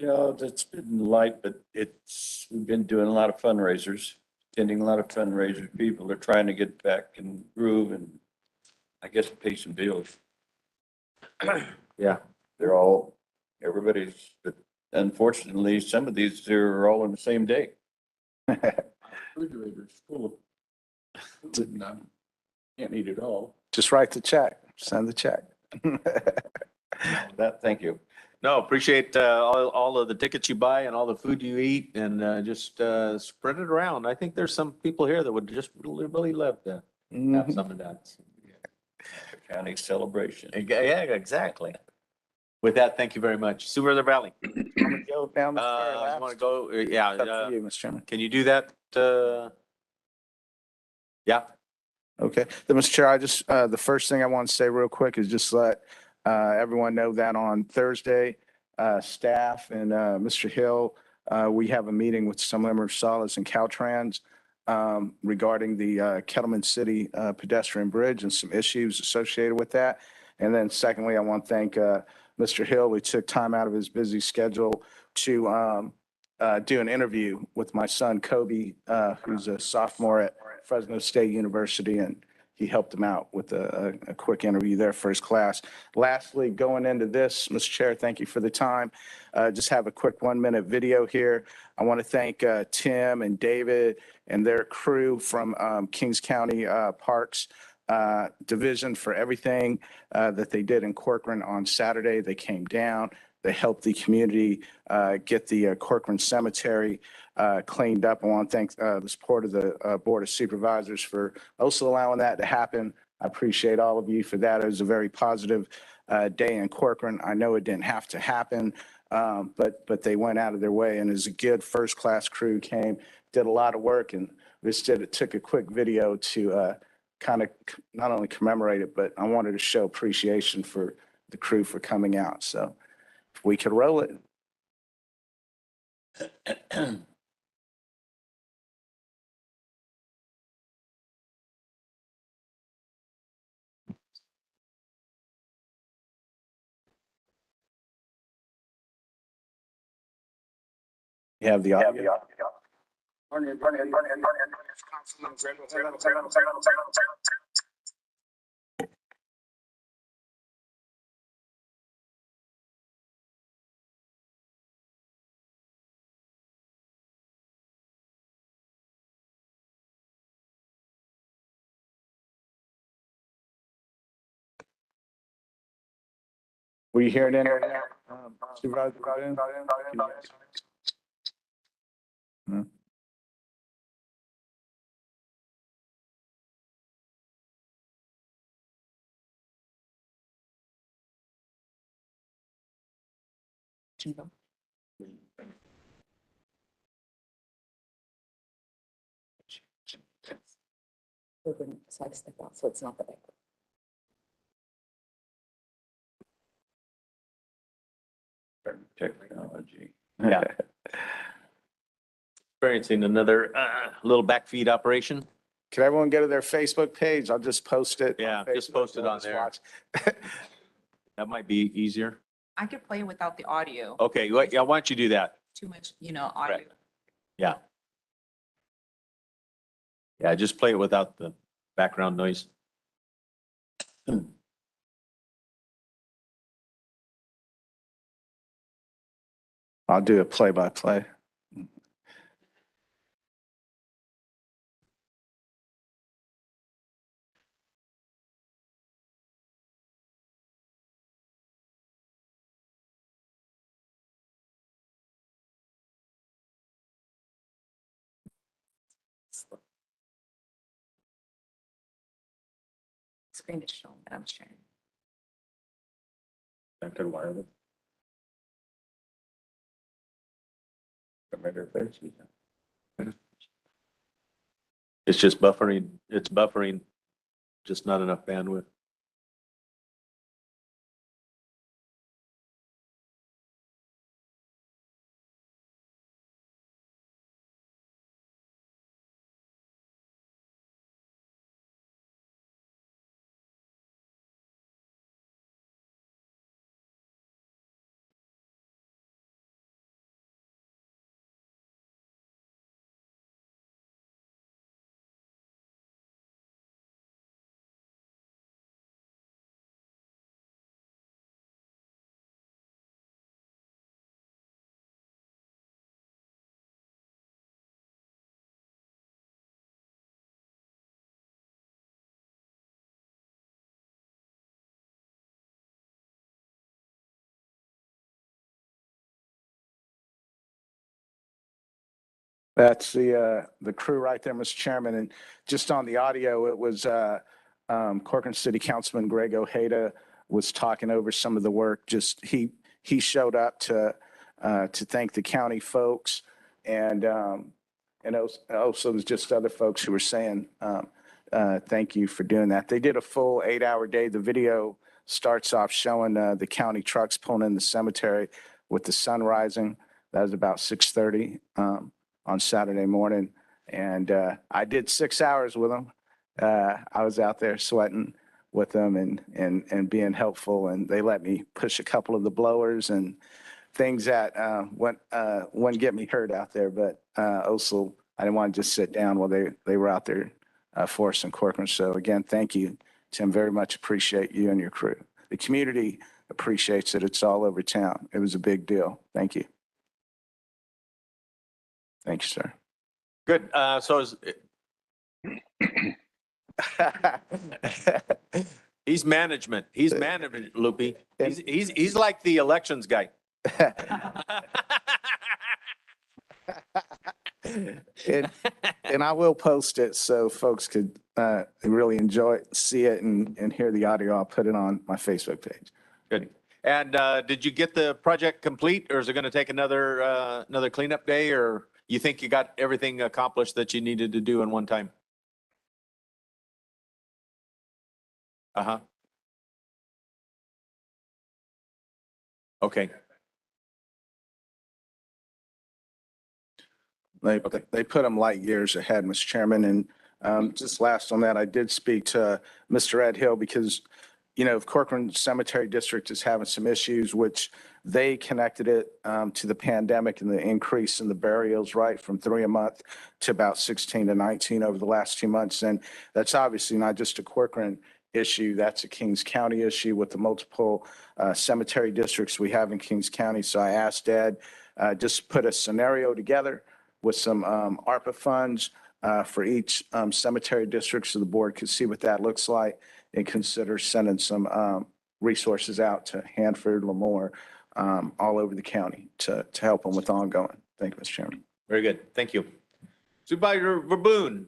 Yeah, it's been light, but we've been doing a lot of fundraisers, attending a lot of fundraisers. People are trying to get back in groove and I guess pay some bills. Yeah. Everybody's, but unfortunately, some of these are all on the same day. Refrigerator's full of, can't eat it all. Just write the check, send the check. Thank you. No, appreciate all of the tickets you buy and all the food you eat and just spread it around. I think there's some people here that would just really love to have some of that. County celebration. Yeah, exactly. With that, thank you very much. Supervisor Valley. Go down the very You last. want to go? Yeah. It's up to you, Mr. Chairman. Can you do that? Yeah. Okay, then, Mr. Chair, I just, the first thing I want to say real quick is just let everyone know that on Thursday, staff and Mr. Hill, we have a meeting with some members of Solace and Caltrans regarding the Kettleman City pedestrian bridge and some issues associated with that. And then secondly, I want to thank Mr. Hill. He took time out of his busy schedule to do an interview with my son, Kobe, who's a sophomore at Fresno State University, and he helped him out with a quick interview there for his class. Lastly, going into this, Mr. Chair, thank you for the time. Just have a quick 1-minute video here. I want to thank Tim and David and their crew from Kings County Parks Division for everything that they did in Corcoran on Saturday. They came down. They helped the community get the Corcoran Cemetery cleaned up. I want to thank the support of the Board of Supervisors for also allowing that to happen. I appreciate all of you for that. It was a very positive day in Corcoran. I know it didn't have to happen, but they went out of their way, and as a good first-class crew came, did a lot of work, and took a quick video to kind of not only commemorate it, but I wanted to show appreciation for the crew for coming out. So if we could roll it. You have the audio. Were you hearing any of that? Supervisor Godin? No? Step out, so it's not the back. Technology. Yeah. Experiencing another little backfeed operation. Can everyone go to their Facebook page? I'll just post it. Yeah, just post it on there. That might be easier. I could play without the audio. Okay, yeah, why don't you do that? Too much, audio. Right. Yeah. Yeah, just play it without the background noise. I'll do a play-by-play. screen is showing that I'm sharing. That could wire it. It's just buffering, it's buffering, just not enough bandwidth. That's the crew right there, Mr. Chairman. And just on the audio, it was Corcoran City Councilman Greg Ojeda was talking over some of the work. Just he showed up to thank the county folks, and also there's just other folks who were saying thank you for doing that. They did a full 8-hour day. The video starts off showing the county trucks pulling in the cemetery with the sun rising. That was about 6:30. On Saturday morning, and I did 6 hours with them. I was out there sweating with them and being helpful, and they let me push a couple of the blowers and things that wouldn't get me hurt out there. But also, I didn't want to just sit down while they were out there for us in Corcoran. So again, thank you, Tim. Very much appreciate you and your crew. The community appreciates it. It's all over town. It was a big deal. Thank you. Thank you, sir. Good. So is, he's management. He's management, Loopy. He's like the elections guy. And I will post it so folks could really enjoy it, see it, and hear the audio. I'll put it on my Facebook page. Good. And did you get the project complete, or is it going to take another cleanup day, or you think you got everything accomplished that you needed to do in one time? Uh-huh. Okay. They put them light years ahead, Mr. Chairman. And just last on that, I did speak to Mr. Ed Hill because, you know, Corcoran Cemetery District is having some issues, which they connected it to the pandemic and the increase in the burials, right, from 3 a month to about 16 to 19 over the last 2 months. And that's obviously not just a Corcoran issue. That's a Kings County issue with the multiple cemetery districts we have in Kings County. So I asked Ed, just put a scenario together with some ARPA funds for each cemetery district so the board could see what that looks like and consider sending some resources out to Hanford, Lemoore, all over the county to help them with ongoing. Thank you, Mr. Chairman. Very good. Thank you. Supervisor Verboen.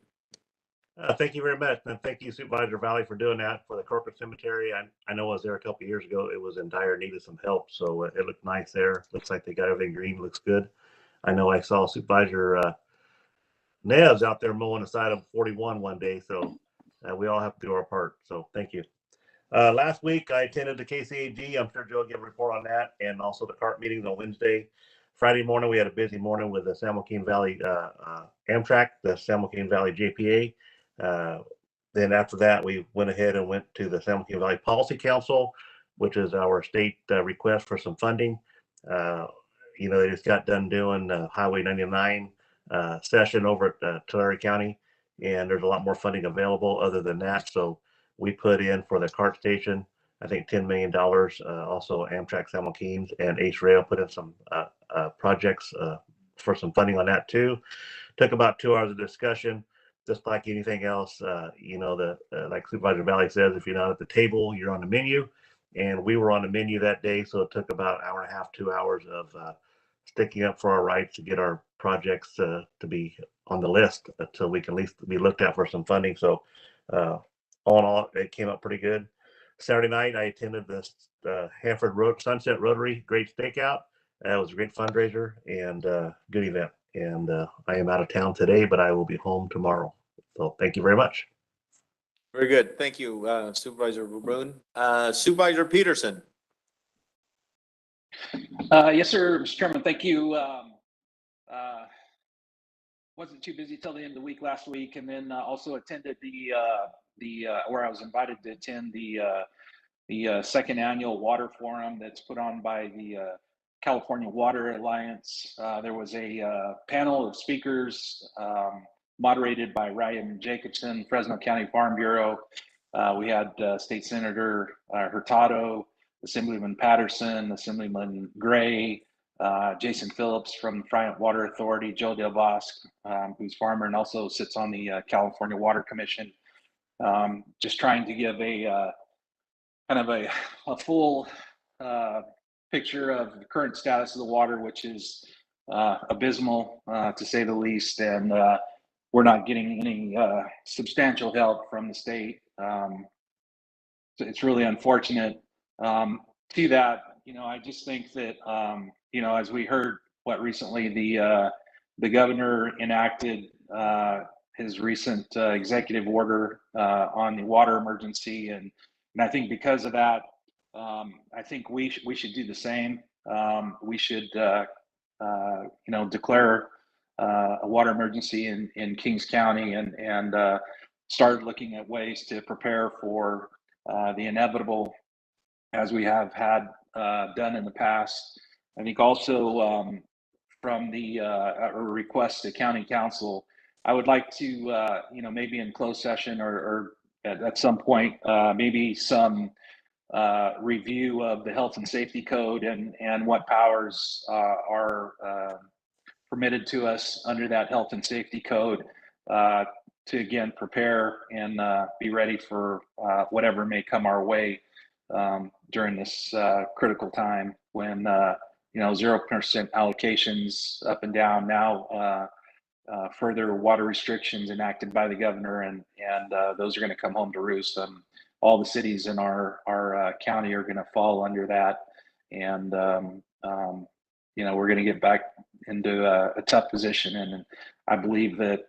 Thank you very much. And thank you, Supervisor Valley, for doing that for the Corcoran Cemetery. I know I was there a couple of years ago. It was in dire need of some help. So it looked nice there. Looks like they got everything green. Looks good. I know I saw Supervisor Neves out there mowing the side of 41 one day. So we all have to do our part. So thank you. Last week, I attended the KCAG. I'm sure Joe will give a report on that. And also the CART meetings on Wednesday. Friday morning, we had a busy morning with the San Joaquin Valley Amtrak, the San Joaquin Valley JPA. Then after that, we went ahead and went to the San Joaquin Valley Policy Council, which is our state request for some funding. You know, they just got done doing Highway 99 session over at Tulare County, and there's a lot more funding available other than that. So we put in for the CART station, I think $10 million. Also Amtrak San Joaquin and Ace Rail put in some projects for some funding on that too. Took about 2 hours of discussion. Just like anything else, you know, like Supervisor Valley says, if you're not at the table, you're on the menu. And we were on the menu that day, so it took about an hour and a half, 2 hours of sticking up for our rights to get our projects to be on the list until we can at least be looked at for some funding. So all in all, it came out pretty good. Saturday night, I attended the Hanford Road Sunset Rotary Great Stakeout. It was a great fundraiser and good event. And I am out of town today, but I will be home tomorrow. So thank you very much. Very good. Thank you, Supervisor Verboen. Supervisor Peterson. Yes, sir, Mr. Chairman, thank you. Wasn't too busy till the end of the week last week, and then also attended where I was invited to attend the second annual water forum that's put on by the California Water Alliance. There was a panel of speakers moderated by Ryan Jacobson, Fresno County Farm Bureau. We had State Senator Hurtado, Assemblyman Patterson, Assemblyman Gray, Jason Phillips from Friant Water Authority, Joe Del Bosque, who's farmer and also sits on the California Water Commission. Just trying to give a kind of a full picture of the current status of the water, which is abysmal to say the least, and we're not getting any substantial help from the state. So it's really unfortunate. To that, I just think that as we heard recently the governor enacted his recent executive order on the water emergency, and I think because of that, I think we should do the same. We should declare a water emergency in Kings County and start looking at ways to prepare for the inevitable, as we have had done in the past. I think also from the request to County Council, I would like to, maybe in closed session or at some point, maybe some review of the health and safety code and what powers are permitted to us under that health and safety code to again prepare and be ready for whatever may come our way during this critical time when 0% allocations up and down, now further water restrictions enacted by the governor, and those are going to come home to roost. All the cities in our county are going to fall under that, and we're going to get back into a tough position. And I believe that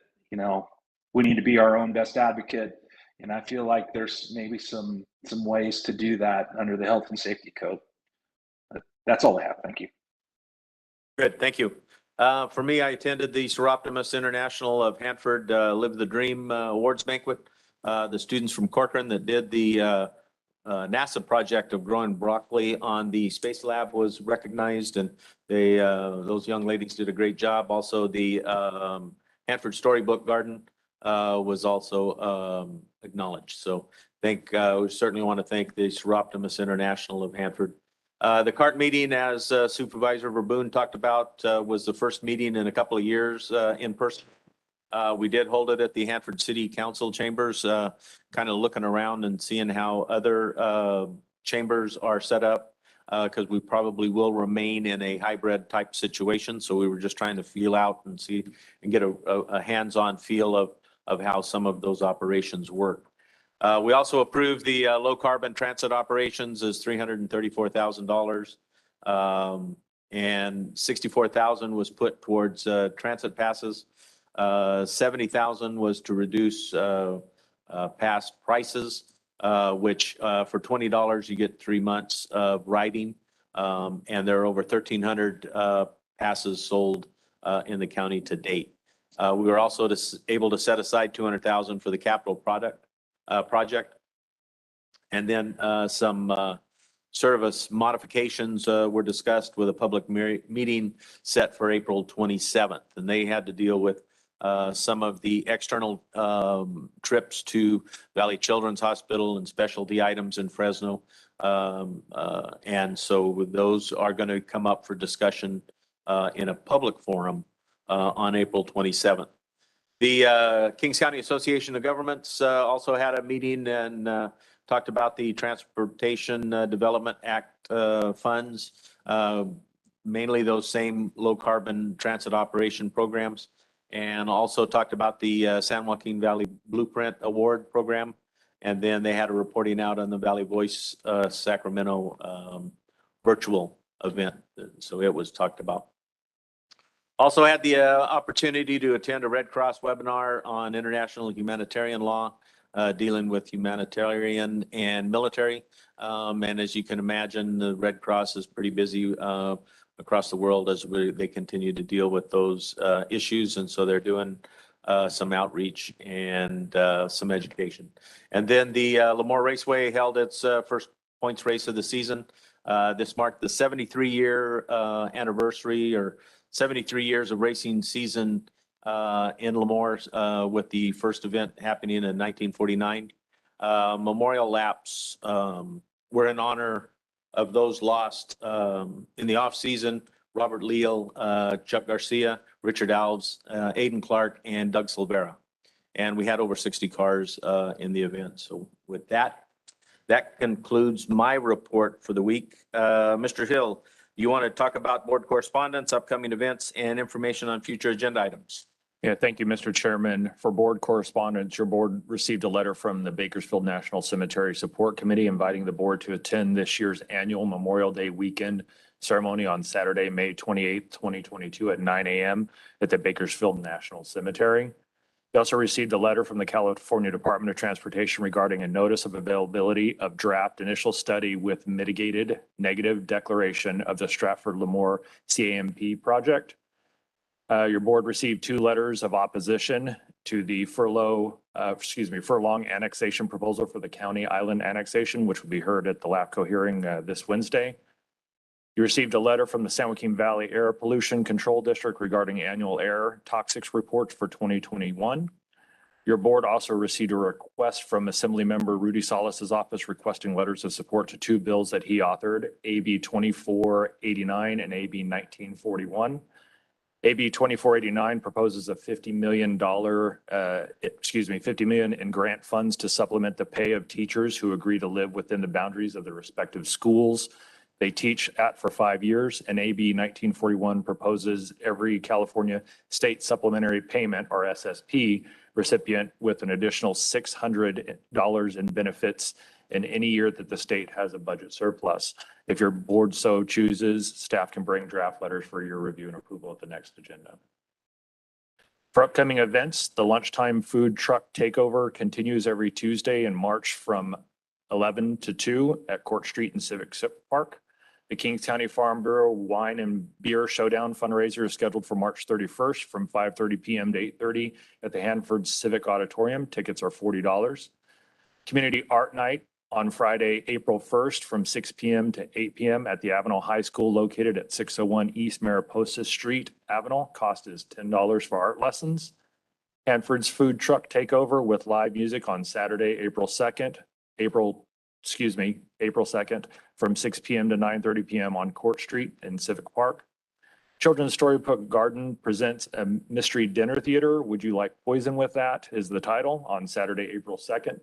we need to be our own best advocate, and I feel like there's maybe some ways to do that under the health and safety code. But that's all I have. Thank you. Good, thank you. For me, I attended the Seroptimus International of Hanford Live the Dream Awards Banquet. The students from Corcoran that did the NASA project of growing broccoli on the Space Lab was recognized, and those young ladies did a great job. Also, the Hanford Storybook Garden was also acknowledged. So we certainly want to thank the Seroptimus International of Hanford. The CART meeting, as Supervisor Verboen talked about, was the first meeting in a couple of years in person. We did hold it at the Hanford City Council chambers, kind of looking around and seeing how other chambers are set up, because we probably will remain in a hybrid type situation. So we were just trying to feel out and see and get a hands-on feel of how some of those operations work. We also approved the low carbon transit operations as $334,000. And $64,000 was put towards transit passes. $70,000 was to reduce pass prices, which for $20 you get 3 months of riding, and there are over 1,300 passes sold in the county to date. We were also able to set aside $200,000 for the capital project, and then some service modifications were discussed with a public meeting set for April 27th, and they had to deal with some of the external trips to Valley Children's Hospital and specialty items in Fresno. And so those are going to come up for discussion in a public forum on April 27th. The Kings County Association of Governments also had a meeting and talked about the Transportation Development Act funds, mainly those same low carbon transit operation programs, and also talked about the San Joaquin Valley Blueprint Award Program And then they had a reporting out on the Valley Voice Sacramento virtual event. So it was talked about. Also had the opportunity to attend a Red Cross webinar on international humanitarian law, dealing with humanitarian and military. And as you can imagine, the Red Cross is pretty busy across the world as they continue to deal with those issues. And so they're doing some outreach and some education. And then the Lemoore Raceway held its first points race of the season. This marked the 73-year anniversary, or 73 years of racing season in Lemoore, with the first event happening in 1949. Memorial laps were in honor of those lost in the off-season: Robert Leal, Chuck Garcia, Richard Alves, Aiden Clark, and Doug Silvera. And we had over 60 cars in the event. So with that, that concludes my report for the week. Mr. Hill, you want to talk about board correspondence, upcoming events, and information on future agenda items? Yeah, thank you, Mr. Chairman. For board correspondence, your board received a letter from the Bakersfield National Cemetery Support Committee inviting the board to attend this year's annual Memorial Day weekend ceremony on Saturday, May 28th, 2022 at 9 a.m. at the Bakersfield National Cemetery. We also received a letter from the California Department of Transportation regarding a notice of availability of draft initial study with mitigated negative declaration of the Stratford-Lemoore CAMP project. Your board received 2 letters of opposition to the furlong annexation proposal for the county island annexation, which will be heard at the LAFCO hearing this Wednesday. You received a letter from the San Joaquin Valley Air Pollution Control District regarding annual air toxics reports for 2021. Your board also received a request from Assemblymember Rudy Salas's office requesting letters of support to 2 bills that he authored, AB 2489 and AB 1941. AB 2489 proposes a $50 million in grant funds to supplement the pay of teachers who agree to live within the boundaries of their respective schools they teach at for 5 years. And AB 1941 proposes every California State Supplementary Payment, or SSP, recipient with an additional $600 in benefits in any year that the state has a budget surplus. If your board so chooses, staff can bring draft letters for your review and approval at the next agenda. For upcoming events, the lunchtime food truck takeover continues every Tuesday in March from 11 to 2 at Court Street and Civic Park. The Kings County Farm Bureau Wine and Beer Showdown fundraiser is scheduled for March 31st from 5:30 p.m. to 8:30 at the Hanford Civic Auditorium. Tickets are $40. Community Art Night on Friday, April 1st from 6 p.m. to 8 p.m. at the Avenel High School located at 601 East Mariposa Street, Avenel. Cost is $10 for art lessons. Hanford's Food Truck Takeover with live music on Saturday, April 2nd from 6 p.m. to 9:30 p.m. on Court Street in Civic Park. Children's Storybook Garden presents a mystery dinner theater. Would you like poison with that? Is the title, on Saturday, April 2nd.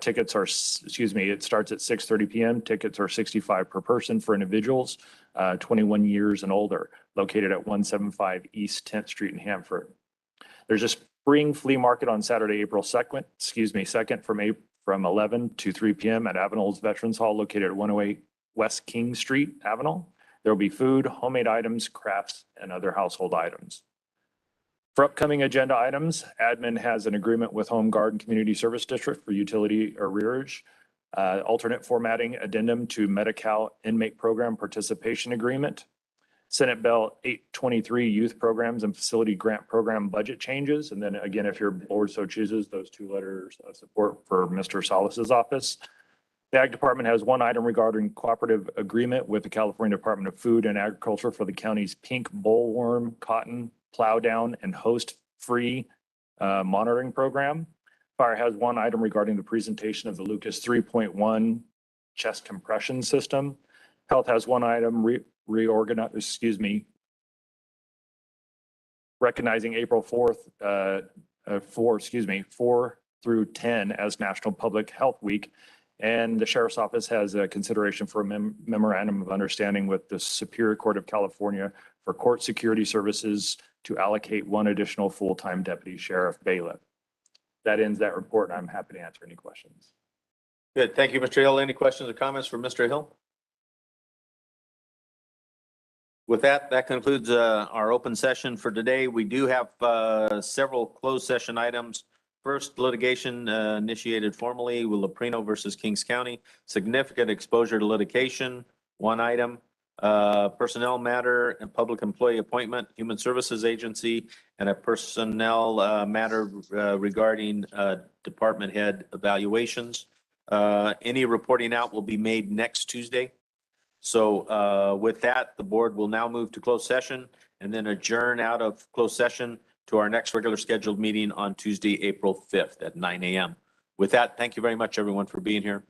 Tickets are, it starts at 6:30 p.m. Tickets are $65 per person for individuals 21 years and older, located at 175 East 10th Street in Hanford. There's a spring flea market on Saturday, April 2nd from 11 to 3 p.m. at Avenel's Veterans Hall, located at 108 West King Street, Avenel. There will be food, homemade items, crafts, and other household items. For upcoming agenda items, admin has an agreement with Home Garden Community Service District for utility arrearage, alternate formatting addendum to Medi-Cal inmate program participation agreement, Senate Bill 823 youth programs and facility grant program budget changes. And then again, if your board so chooses, those 2 letters of support for Mr. Salas's office. The Ag Department has 1 item regarding cooperative agreement with the California Department of Food and Agriculture for the county's pink bollworm, cotton, plow down, and host-free monitoring program. Fire has 1 item regarding the presentation of the Lucas 3.1 chest compression system. Health has 1 item recognizing April 4 through 10 as National Public Health Week. And the Sheriff's Office has a consideration for a memorandum of understanding with the Superior Court of California for court security services to allocate 1 additional full-time deputy sheriff bailiff. that ends that report, and I'm happy to answer any questions. Good. Thank you, Mr. Hill. Any questions or comments for Mr. Hill? With that, that concludes our open session for today. We do have several closed session items. First, litigation initiated formally with Leprino versus Kings County. Significant exposure to litigation, one item. Personnel matter and public employee appointment, Human Services Agency, and a personnel matter regarding department head evaluations. Any reporting out will be made next Tuesday. So with that, the board will now move to closed session and then adjourn out of closed session to our next regular scheduled meeting on Tuesday, April 5th at 9 a.m. With that, thank you very much, everyone, for being here.